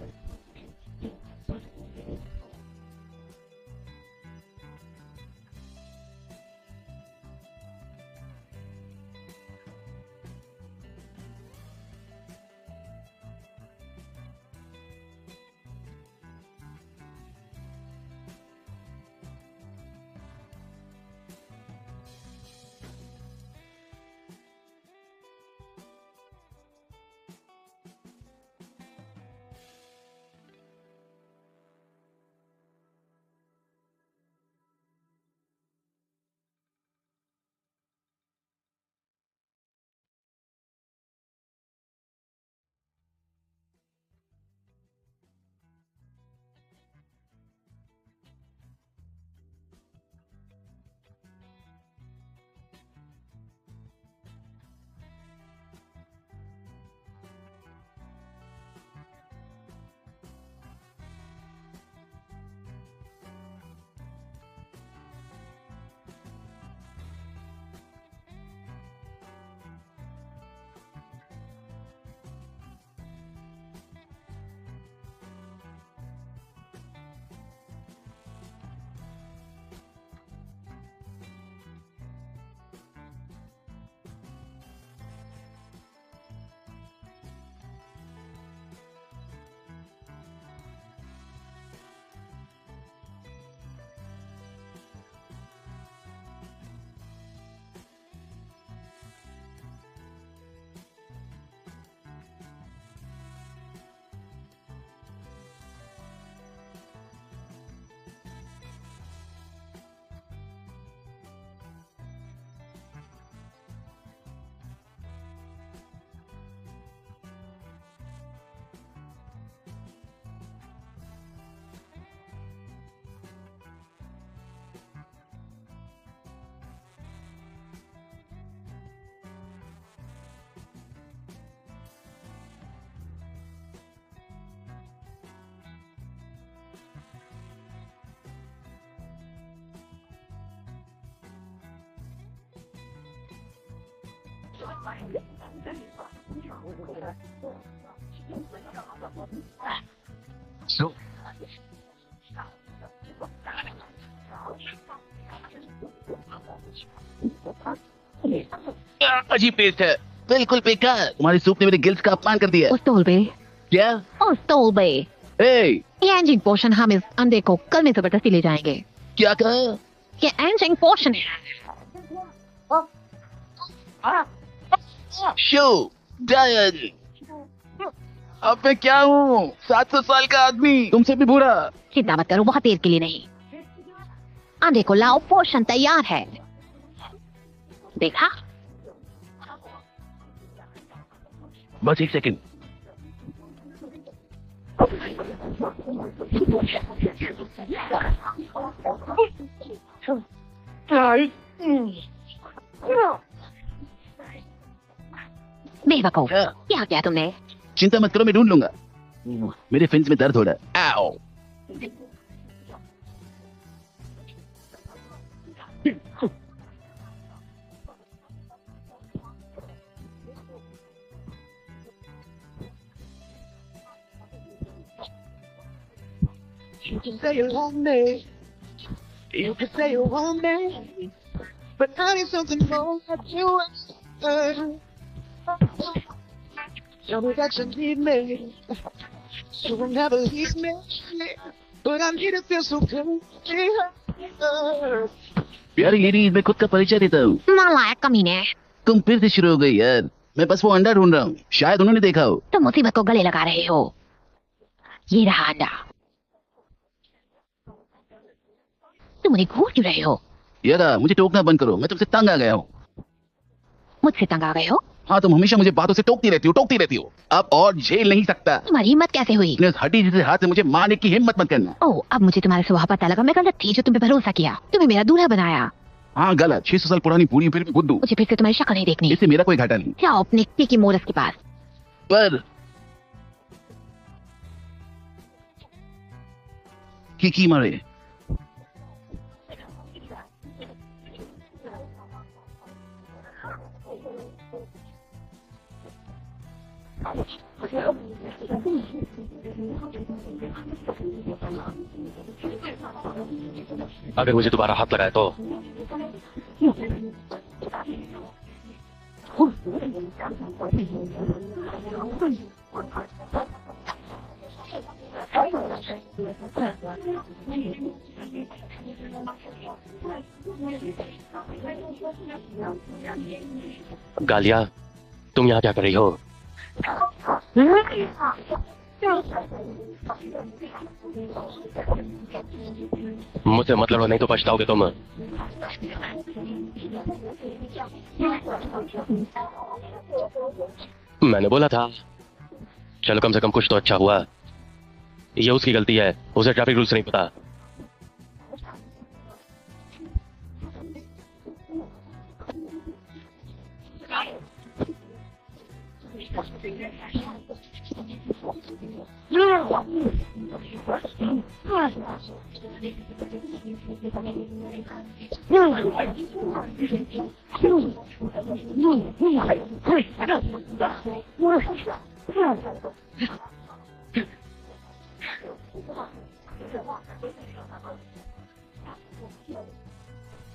So, अजीब टेस्ट है, बिल्कुल बेकार। तुम्हारी सूप ने मेरे गिल्स का अपमान कर दिया।
उस्तोलबे,
क्या?
उस्तोलबे,
ए,
ये एंजिंग पोर्शन हम इस अंडे को कल में जबरदस्ती ले जाएंगे।
क्या कहा?
ये एंजिंग पोर्शन है।
शो डायन, अब मैं क्या हूँ? 700 साल का आदमी, तुमसे भी बुरा।
चिंता मत करो, बहुत देर के लिए नहीं। आंधे को लाओ, पोषण तैयार है। देखा?
बस एक सेकंड।
बेवकूफ, क्या किया तुमने?
चिंता मत करो, मैं ढूंढ लूंगा। मेरे फिंस में दर्द हो रहा है। आओ।
You can say you want me. You can say you want me. But I need something more that you tell me that you need me. You will never leave me. But I need to feel so good.
प्यारी ladies, मैं खुद का परिचय देता हूँ।
नालायक कमीने।
तुम फिर से शुरू हो गई यार। मैं बस वो अंडा ढूंढ रहा हूँ, शायद उन्होंने देखा हो।
तुम मुसीबत को गले लगा रहे हो। ये रहा अंडा। तुम उन्हें घूर क्यों रहे हो?
यार मुझे टोकना बंद करो, मैं तुमसे तंग आ गया हूँ।
मुझसे तंग आ गए हो?
हाँ, तुम हमेशा मुझे बातों से टोकती रहती हो। अब और झेल नहीं सकता।
तुम्हारी हिम्मत कैसे हुई?
इतने हड्डी जैसे हाथ से मुझे मारने की हिम्मत मत करना।
ओह, अब मुझे तुम्हारे स्वभाव पता लगा। मैं गलत थी जो तुम पे भरोसा किया। तुम्हें मेरा दूल्हा बनाया।
हाँ गलत। 600 साल पुरानी पूरी फिर भी बुद्धू।
मुझे फिर से तुम्हारी शक्ल नहीं देखनी।
इससे मेरा कोई घाटा नहीं।
जाओ अपने की मोरस के पास।
पर की मारे।
अगर मुझे दोबारा हाथ लगाए तो गालिया, तुम यहाँ क्या कर रही हो? मुझसे मत लड़ो, नहीं तो पछताओगे तुम। मैंने बोला था। चलो कम से कम कुछ तो अच्छा हुआ। ये उसकी गलती है, उसे ट्रैफिक रूल्स नहीं पता।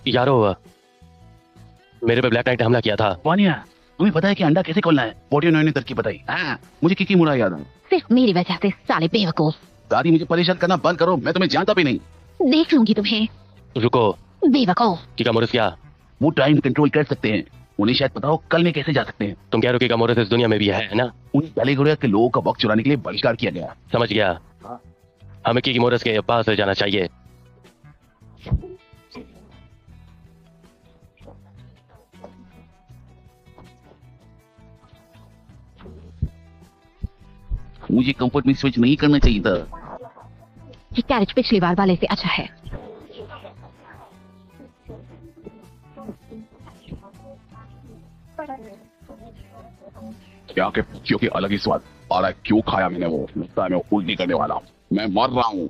यारो, मेरे पे ब्लैक नाइट ने हमला किया था।
वानिया, तुम्हें पता है कि अंडा कैसे खोलना है? 49 ने तरकीब बताई। हाँ, मुझे किकी मुड़ा याद है।
सिर्फ मेरी वजह से, साले बेवकूफ।
दादी, मुझे परेशान करना बंद करो, मैं तुम्हें जानता भी नहीं।
देख लूंगी तुम्हें।
रुको।
बेवकूफ।
कीका मोरिस क्या?
वो टाइम कंट्रोल कर सकते हैं। उन्हें शायद पता हो कल में कैसे जा सकते हैं।
तुम कह रहे हो कीका मोरिस इस दुनिया में भी है ना?
उन कैलिगोरिया के लोगों का वक्त चुराने के लिए बहिष्कार किया गया।
समझ गया। हमें कीकी मोरिस के पास जाना चाहिए।
मुझे कंफर्ट में स्विच नहीं करना चाहिए था।
ये कैरेज पिछली बार वाले से अच्छा है।
क्या के क्योंकि अलग ही स्वाद आ रहा है। क्यों खाया मैंने वो? लगता है मैं उल्टी करने वाला हूँ। मैं मर रहा हूँ।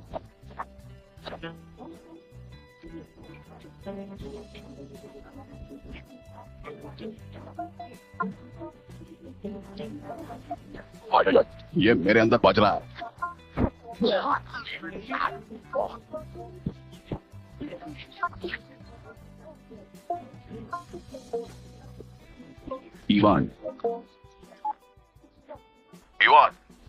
ये मेरे अंदर बज रहा है। इवान,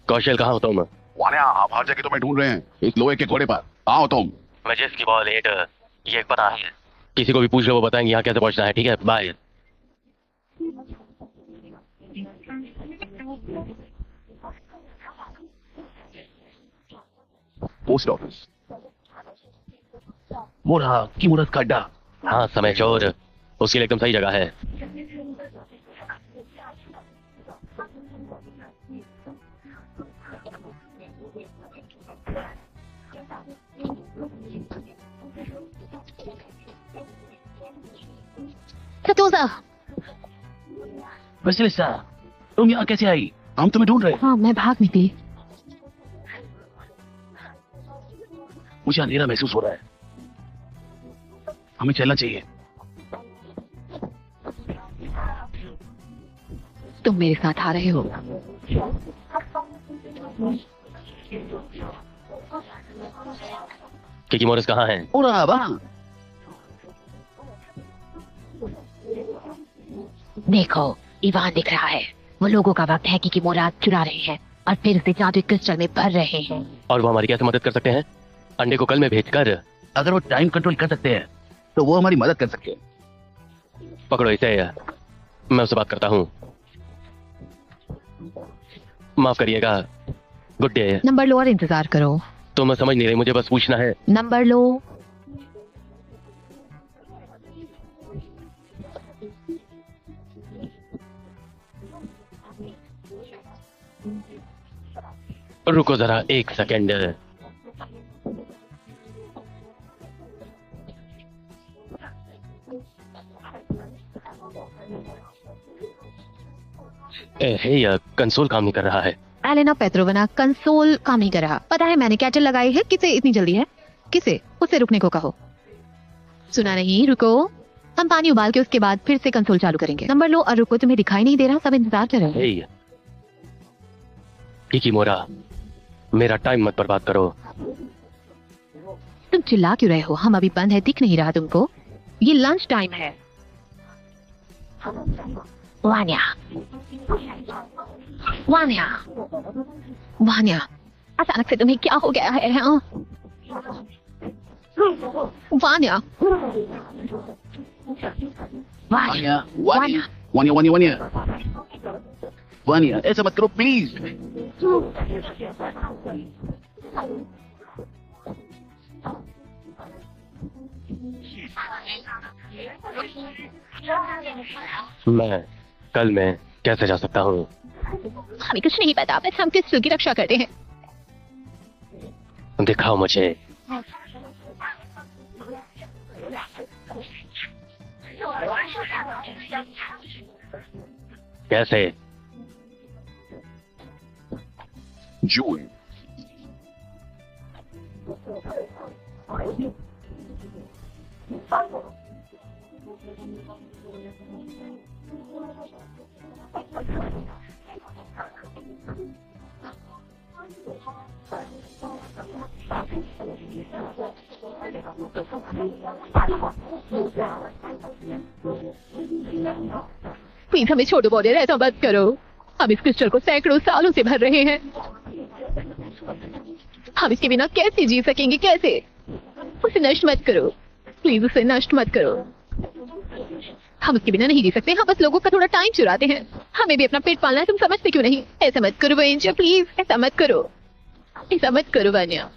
कौशल कहाँ हो तुम?
वानिया, आप हर जगह तुम्हें ढूंढ रहे हैं, इस लोहे के घोड़े पर। कहाँ हो तुम?
मैं जिसकी बॉल 8 ये पता है। किसी को भी पूछ लो, वो बताएंगे यहाँ कैसे पहुंचना है। ठीक है, बाय।
Post office.
वो रहा किमुरस का अड्डा। हाँ समय चोर, उसके लिए एकदम सही जगह है।
सतोजा,
वसीलिसा, तुम यहाँ कैसे आई? हम तुम्हें ढूंढ रहे।
हाँ मैं भाग निकली।
मुझे अंधेरा महसूस हो रहा है, हमें चलना चाहिए।
तुम मेरे साथ आ रहे हो?
किकिमोरस कहाँ है?
देखो इवान दिख रहा है। वो लोगों का वक्त है कि मोरा चुरा रहे हैं और फिर उसे जादुई क्रिस्टल में भर रहे हैं।
और वो हमारी कैसे मदद कर सकते हैं? अंडे को कल में भेजकर। अगर वो टाइम कंट्रोल कर सकते हैं तो वो हमारी मदद कर सकते हैं। पकड़ो इसे, मैं उससे बात करता हूँ। माफ करिएगा। Good day.
नंबर लो और इंतजार करो।
तो मैं समझ नहीं रही, मुझे बस पूछना है।
नंबर लो।
रुको जरा एक सेकेंड। हे, कंसोल काम नहीं कर रहा है।
एलेना पेट्रोवना, कंसोल काम नहीं कर रहा। पता है मैंने कैटल लगाई है। किसे इतनी जल्दी है? किसे? उसे रुकने को कहो। सुना नहीं? रुको, हम पानी उबाल के उसके बाद फिर से कंसोल चालू करेंगे। नंबर लो और रुको। तुम्हें दिखाई नहीं दे रहा? सब इंतजार कर रहे हैं।
किकिमोरा, मेरा टाइम मत बर्बाद करो।
तुम चिल्ला क्यों रहे हो? हम अभी बंद है, दिख नहीं रहा तुमको? ये लंच टाइम है। वान्या, वान्या, वान्या, अचानक से तुम्हें क्या हो गया है? हाँ? वान्या, वान्या, वान्या,
वानिया वानिया वानिया वानिया, ऐसा मत करो प्लीज।
मैं कल में कैसे जा सकता हूँ?
हमें कुछ नहीं पता, बस हम किस की रक्षा करते हैं।
दिखाओ मुझे। कैसे?
जून
प्लीज हमें छोड़ो बॉडी, ऐसा मत करो। हम इस क्रिस्टल को सैकड़ों सालों से भर रहे हैं। हम इसके बिना कैसे जी सकेंगे? कैसे? उसे नष्ट मत करो प्लीज, उसे नष्ट मत करो। हम उसके बिना नहीं जी सकते। हम बस लोगों का थोड़ा टाइम चुराते हैं। हमें भी अपना पेट पालना है, तुम समझते क्यों नहीं? ऐसा मत करो वेंचर, प्लीज ऐसा मत करो, ऐसा मत करो वान्या।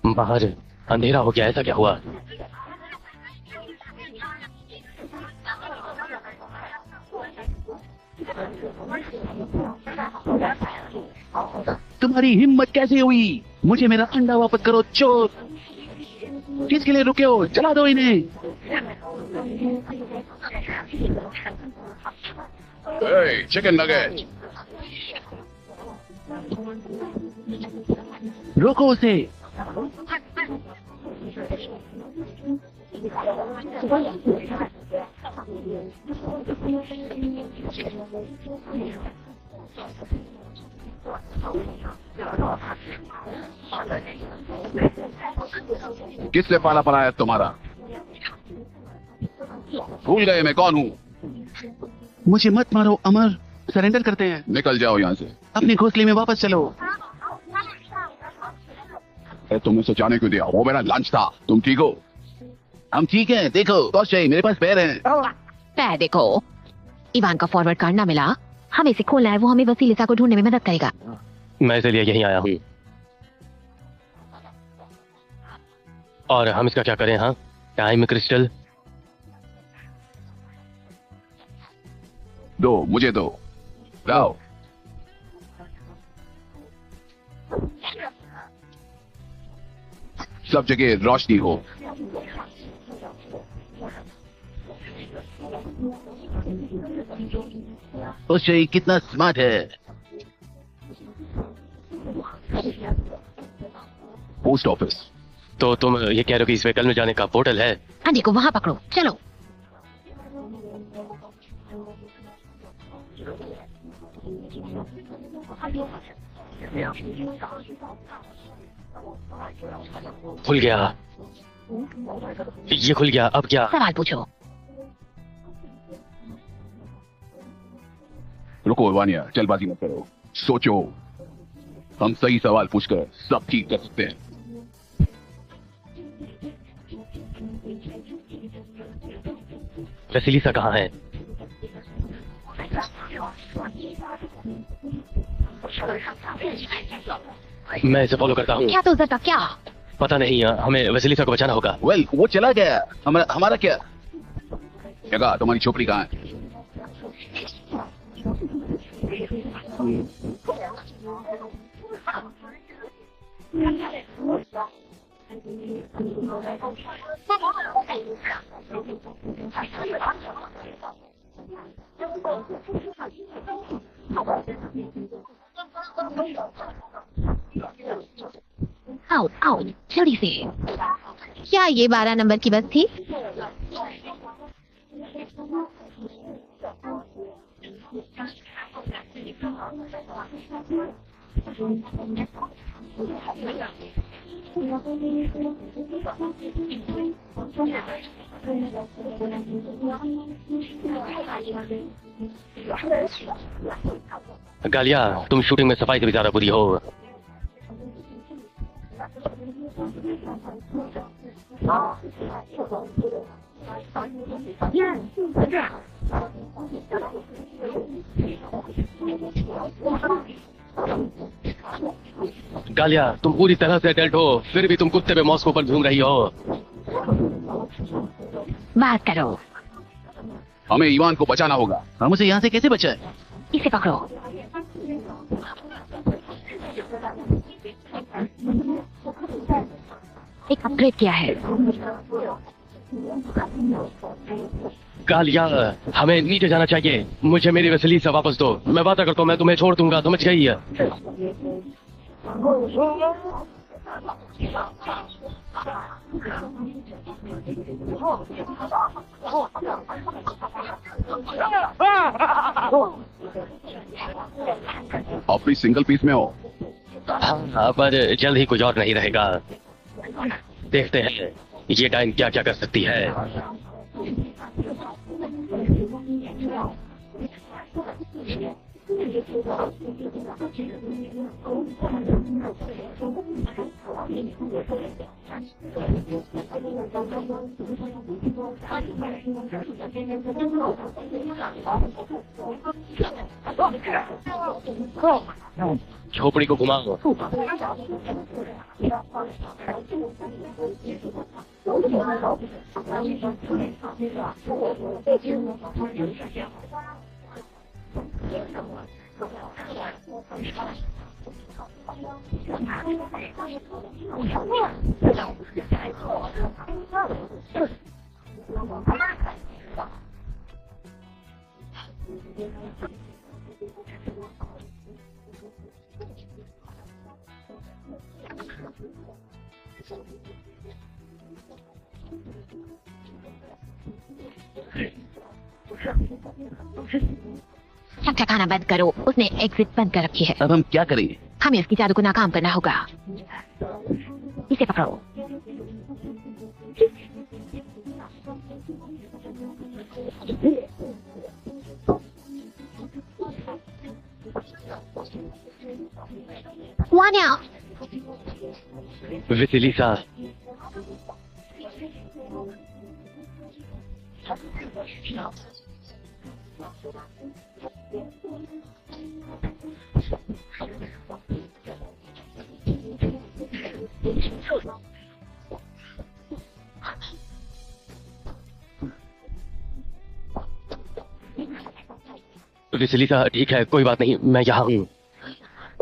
बाहर अंधेरा हो गया, ऐसा क्या हुआ?
तुम्हारी हिम्मत कैसे हुई? मुझे मेरा अंडा वापस करो चोर। किसके लिए रुके हो? चला दो इन्हें। चिकन नगेट, रोको उसे। किससे पाला पड़ा है तुम्हारा? भूल गए मैं कौन हूँ? मुझे मत मारो अमर, सरेंडर करते हैं। निकल जाओ यहाँ से, अपने घोंसले में वापस चलो। तुमने उसे जाने क्यों दिया? वो मेरा लंच था। तुम ठीक हो? हम ठीक हैं। देखो टॉर्च चाहिए, मेरे पास पैर हैं।
पैर देखो, इवान का फॉरवर्ड कार्ड ना मिला, हमें इसे खोलना है। वो हमें वसीलिसा को ढूंढने में मदद करेगा।
मैं इसलिए यहीं आया हूँ। और हम इसका क्या करें? हाँ, टाइम क्रिस्टल
दो, मुझे दो। लाओ। सब जगह रोशनी हो। उसे कितना स्मार्ट है। Post office.
तो तुम ये कह रहे हो कि इस व्हीकल में जाने का पोर्टल है?
अंडे को वहां पकड़ो, चलो।
खुल गया। ये खुल गया, अब क्या?
सवाल पूछो।
रुको इवानिया, जल्दबाजी मत करो, सोचो। हम सही सवाल पूछकर सब ठीक कर सकते हैं।
वसीलिसा कहाँ है? मैं इसे फॉलो करता हूँ।
क्या तो उधर का क्या?
पता नहीं, हमें वसीलिसा को बचाना होगा।
वेल, वो चला गया। हमारा क्या? जगह तुम्हारी छोपड़ी कहाँ है?
आओ आओ जल्दी से। क्या ये 12 नंबर की बस थी?
गालिया, तुम शूटिंग में सफाई से भी ज्यादा बुरी हो। गालिया, तुम पूरी तरह से एडल्ट हो, फिर भी तुम कुत्ते पे मॉस्को पर घूम रही हो।
बात करो।
हमें ईवान को बचाना होगा। हम उसे यहाँ से कैसे बचाएं?
इसे पकड़ो। एक अपग्रेड किया है।
गालिया, हमें नीचे जाना चाहिए। मुझे मेरी वसीलिसा वापस दो। मैं वादा करता हूँ, मैं तुम्हें छोड़ दूंगा, समझ गई है?
अपनी सिंगल पीस में हो।
हाँ, पर जल्द ही कुछ और नहीं रहेगा। देखते हैं ये डाइन क्या क्या कर सकती है। झोपड़ी को घुमाओ।
चकचकाना बंद करो। उसने एग्जिट बंद कर रखी है।
अब हम क्या करें?
हमें उसकी जादू को नाकाम करना होगा। इसे पकड़ो। वान्या,
विसिलिसा, विसिलिसा, ठीक है, कोई बात नहीं, मैं यहाँ हूँ,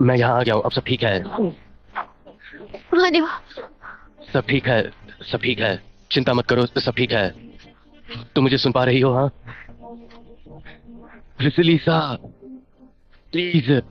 मैं यहाँ आ गया हूँ, अब सब ठीक है।
वान्या,
सब ठीक है, सब ठीक है, चिंता मत करो, सब ठीक है। तुम मुझे सुन पा रही हो? हाँ विसिलिसा, प्लीज।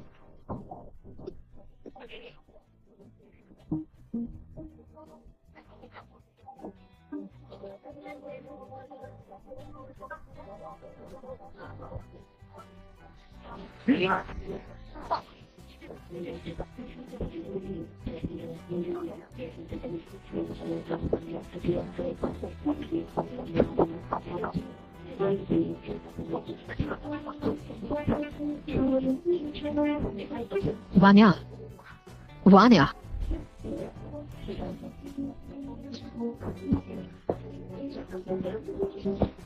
वान्या, वान्या,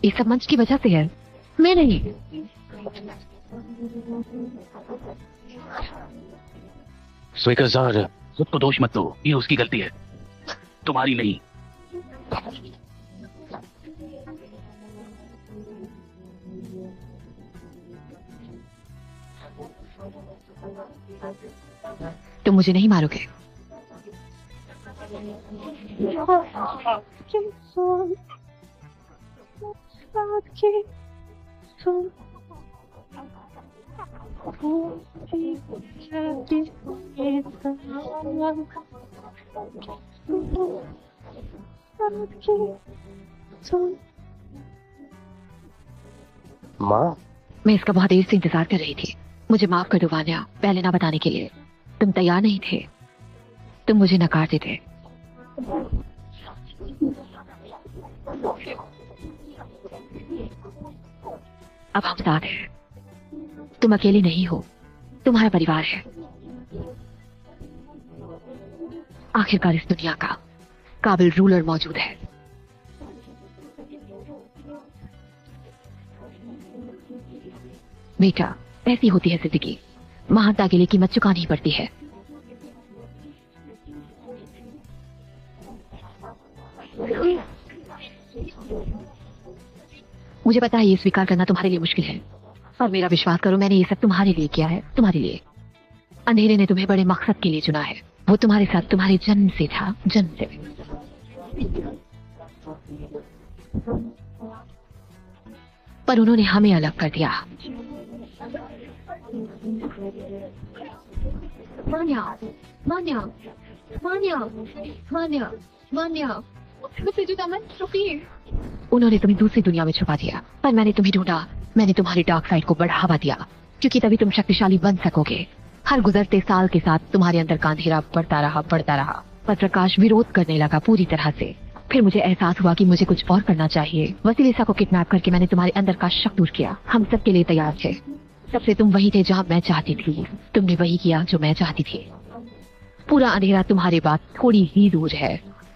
ये सब मंच की वजह से है, मैं नहीं।
स्वीकार,
खुद को दोष मत दो, ये उसकी गलती है, तुम्हारी नहीं।
तुम मुझे नहीं मारोगे।
माँ,
मैं इसका बहुत देर से इंतजार कर रही थी। मुझे माफ कर दो वान्या, पहले ना बताने के लिए। तुम तैयार नहीं थे, तुम मुझे नकारते थे। अब हम साथ हैं। तुम अकेले नहीं हो, तुम्हारा परिवार है। आखिरकार इस दुनिया का काबिल रूलर मौजूद है। बेटा, ऐसी होती है जिंदगी, महानता के लिए कीमत चुकानी पड़ती है। मुझे पता है ये स्वीकार करना तुम्हारे लिए मुश्किल है, पर मेरा विश्वास करो, मैंने ये सब तुम्हारे लिए किया है, तुम्हारे लिए। अंधेरे ने तुम्हें बड़े मकसद के लिए चुना है। वो तुम्हारे साथ तुम्हारे जन्म से था, जन्म से। पर उन्होंने हमें अलग कर दिया। मान्या, मान्या, मान्या, मान्या, मान्या, मुझसे जुदा मत, रुकिए। उन्होंने तुम्हें दूसरी दुनिया में छुपा दिया, पर मैंने तुम्हें ढूंढा। मैंने तुम्हारी डार्क साइड को बढ़ावा दिया, क्योंकि तभी तुम शक्तिशाली बन सकोगे। हर गुजरते साल के साथ तुम्हारे अंदर का अंधेरा बढ़ता रहा, बढ़ता रहा, पर प्रकाश विरोध करने लगा पूरी तरह से। फिर मुझे एहसास हुआ कि मुझे कुछ और करना चाहिए। वसीलिसा को किडनैप करके मैंने तुम्हारे अंदर का शक दूर किया। हम सबके लिए तैयार थे। सबसे तुम वही थे जहाँ मैं चाहती थी। तुमने वही किया जो मैं चाहती थी। पूरा अंधेरा तुम्हारे बाद थोड़ी ही दूर है।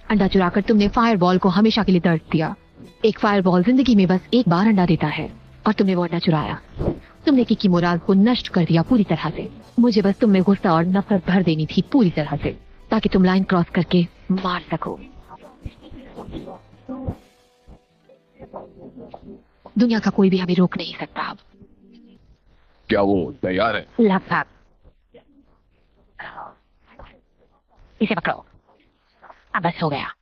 अंडा चुराकर तुमने फायरबॉल को हमेशा के लिए दर्द दिया। एक फायरबॉल जिंदगी में बस एक बार अंडा देता है, और तुमने वो अंडा चुराया। तुमने की मोराल को नष्ट कर दिया पूरी तरह से। मुझे बस तुम में गुस्सा और नफरत भर देनी थी पूरी तरह से, ताकि तुम लाइन क्रॉस करके मार सको। दुनिया का कोई भी हमें रोक नहीं सकता अब।
क्या वो तैयार है?
लगभग। इसे पकड़ो, अब बस हो गया।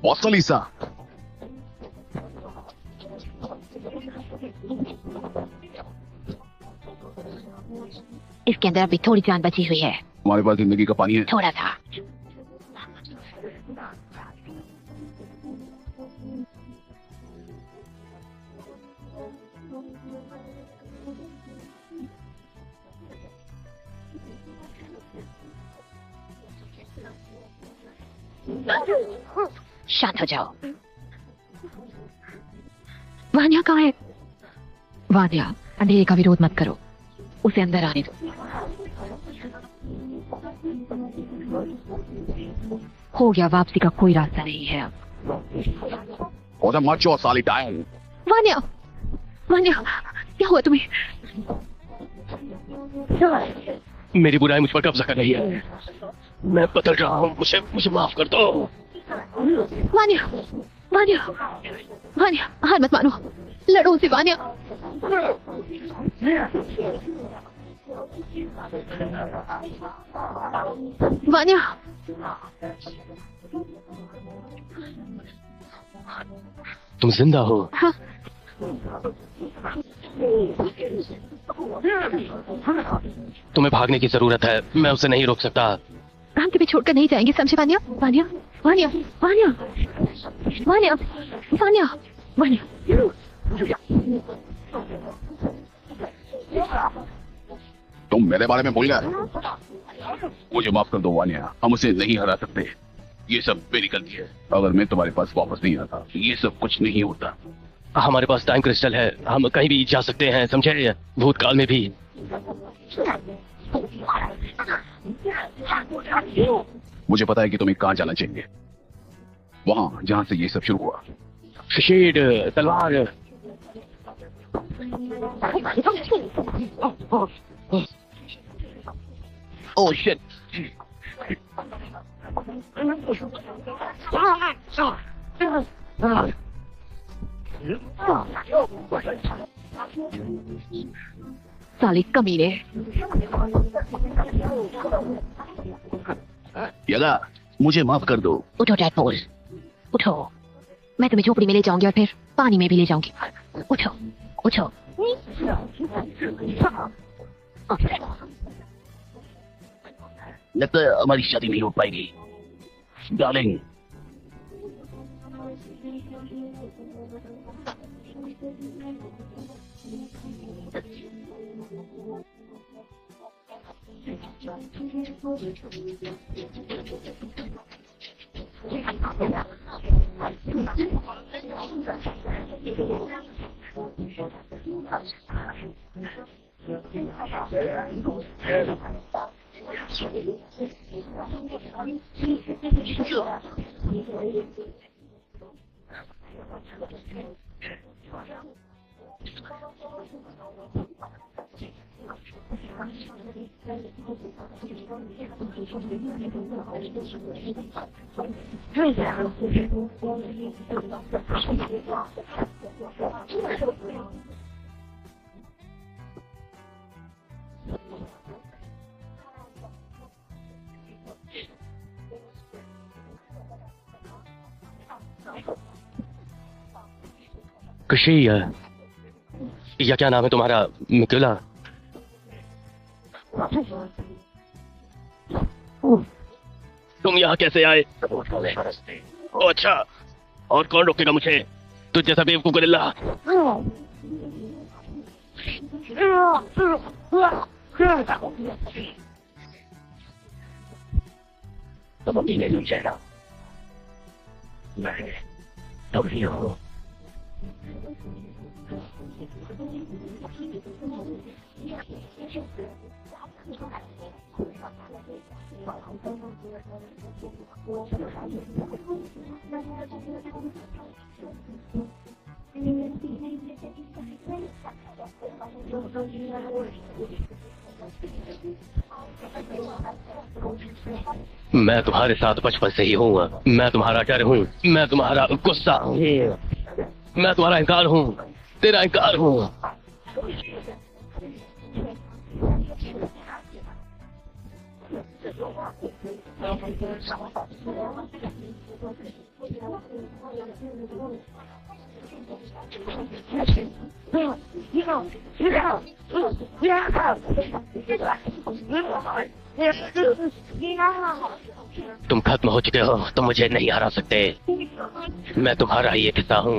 वसीलिसा,
इसके अंदर अभी थोड़ी जान बची हुई है।
हमारे पास जिंदगी का पानी है।
थोड़ा सा। शांत हो जाओ। वान्या कहाँ है? वान्या, अंधेरे का विरोध मत करो, उसे अंदर आने दो। हो गया, वापसी का कोई रास्ता नहीं है अब।
और macho साली डायन।
वान्या, वान्या, क्या हुआ तुम्हें?
मेरी बुराई मुझ पर कब्जा कर रही है, मैं बदल रहा हूँ, मुझे माफ कर दो।
वान्या, वान्या, वान्या, हार मत मानो, लड़ो उसे वान्या। वान्या,
तुम जिंदा हो?
हाँ।
तुम्हें भागने की जरूरत है, मैं उसे नहीं रोक सकता।
हम तुम्हें छोड़कर नहीं जाएंगे, समझे वान्या? वान्या, वान्या, वान्या, वान्या, वान्या, वान्या।
तुम मेरे बारे में भूल गए। मुझे माफ कर दो वान्या, हम उसे नहीं हरा सकते। ये सब मेरी गलती है। अगर मैं तुम्हारे पास वापस नहीं आता, ये सब कुछ नहीं होता।
हमारे पास टाइम क्रिस्टल है, हम कहीं भी जा सकते हैं, समझे? भूतकाल में भी।
मुझे पता है कि तुम्हें कहाँ जाना चाहिए, वहाँ जहाँ से ये सब शुरू हुआ।
शेड, तलवार।
Oh shit.
साले कमीने।
यगा, मुझे माफ कर दो।
उठो टैडपोल, उठो। मैं तुम्हें झोपड़ी में ले जाऊंगी और फिर पानी में भी ले जाऊंगी। उठो, उठो।
लगता है हमारी शादी नहीं हो पाएगी, डार्लिंग।
खुशी, या क्या नाम है तुम्हारा? मिकुला। तुम यहाँ कैसे आए? ओ अच्छा, और कौन रोकेगा मुझे? तुझ जैसा बेवकूफ गोरिल्ला। तुम अपनी ले लीजिए ना, मैं तो ही हूँ। मैं तुम्हारे साथ बचपन से ही हूँ, मैं तुम्हारा डर हूँ, मैं तुम्हारा गुस्सा हूँ, मैं तुम्हारा इंकार हूँ, तेरा इंकार हूँ। तुम खत्म हो चुके हो, तुम मुझे नहीं हरा सकते। मैं तुम्हारा ही एक हिस्सा हूँ।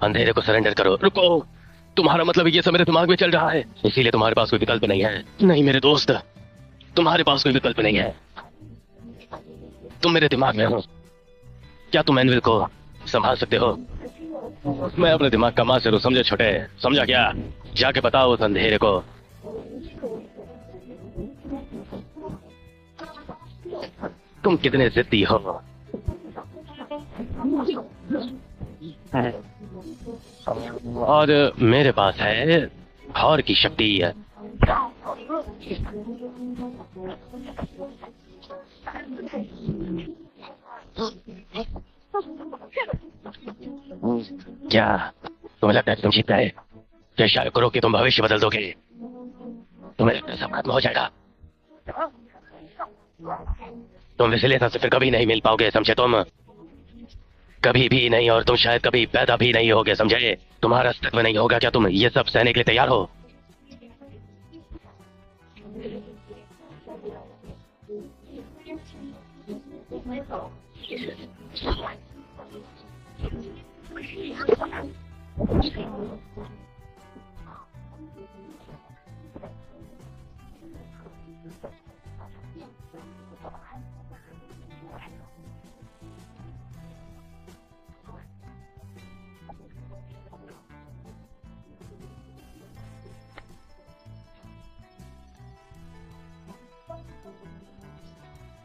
अंधेरे को सरेंडर करो। रुको, तुम्हारा मतलब ये सब मेरे दिमाग में चल रहा है, इसीलिए तुम्हारे पास कोई विकल्प नहीं है। नहीं मेरे दोस्त, तुम्हारे पास कोई विकल्प नहीं है। तुम मेरे दिमाग में हो। क्या तुम एनविल को संभाल सकते हो? मैं अपने दिमाग का मास्टर हूँ, समझे छोटे? समझा क्या? जाके बताओ उस अंधेरे को। तुम कितने जिद्दी हो। और मेरे पास है हॉर की शक्ति। क्या तुम्हें लगता है कि तुम जीत गए? चेष्टा करो कि तुम भविष्य बदल दोगे। तुम्हें लगता है सब खत्म हो जाएगा? तुम विजिलेटर से फिर कभी नहीं मिल पाओगे, समझे तुम? कभी भी नहीं, और तुम शायद कभी पैदा भी नहीं होगे, समझे? तुम्हारा अस्तित्व नहीं होगा। क्या तुम ये सब सहने के लिए तैयार हो?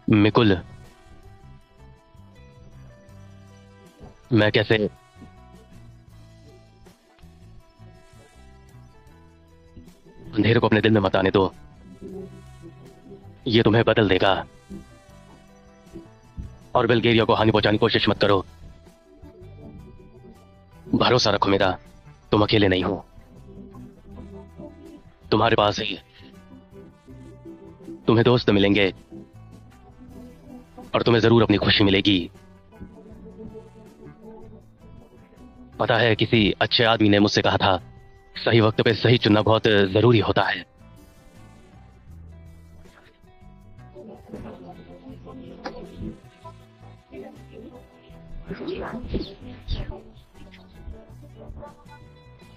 मिकुल, मैं कैसे अंधेरे को अपने दिल में मत आने दो, ये तुम्हें बदल देगा। और बल्गेरिया को हानि पहुंचाने की कोशिश मत करो। भरोसा रखो मेरा, तुम अकेले नहीं हो। तुम्हारे पास ही तुम्हें दोस्त मिलेंगे और तुम्हें जरूर अपनी खुशी मिलेगी। पता है, किसी अच्छे आदमी ने मुझसे कहा था, सही वक्त पे सही चुनना बहुत जरूरी होता है।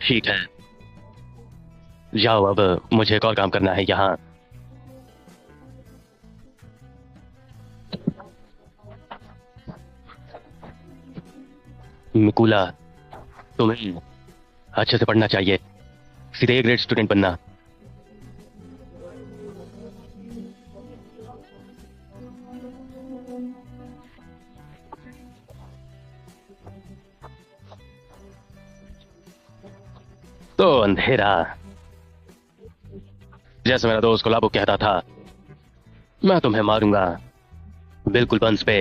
ठीक है, जाओ, अब मुझे एक और काम करना है यहाँ। मिकुला, तुम्हें अच्छे से पढ़ना चाहिए, सीधे ए ग्रेड स्टूडेंट बनना। तो अंधेरा, जैसे मेरा दोस्त कोलाबो कहता था, मैं तुम्हें मारूंगा बिल्कुल बंस पे।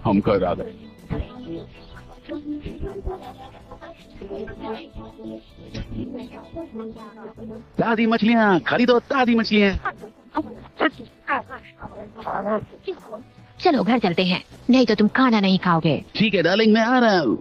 हम घर आ गए। ताजी मछलियाँ खरीदो, ताजी मछलियाँ।
चलो घर चलते हैं, नहीं तो तुम खाना नहीं खाओगे।
ठीक है डार्लिंग, मैं आ रहा हूँ।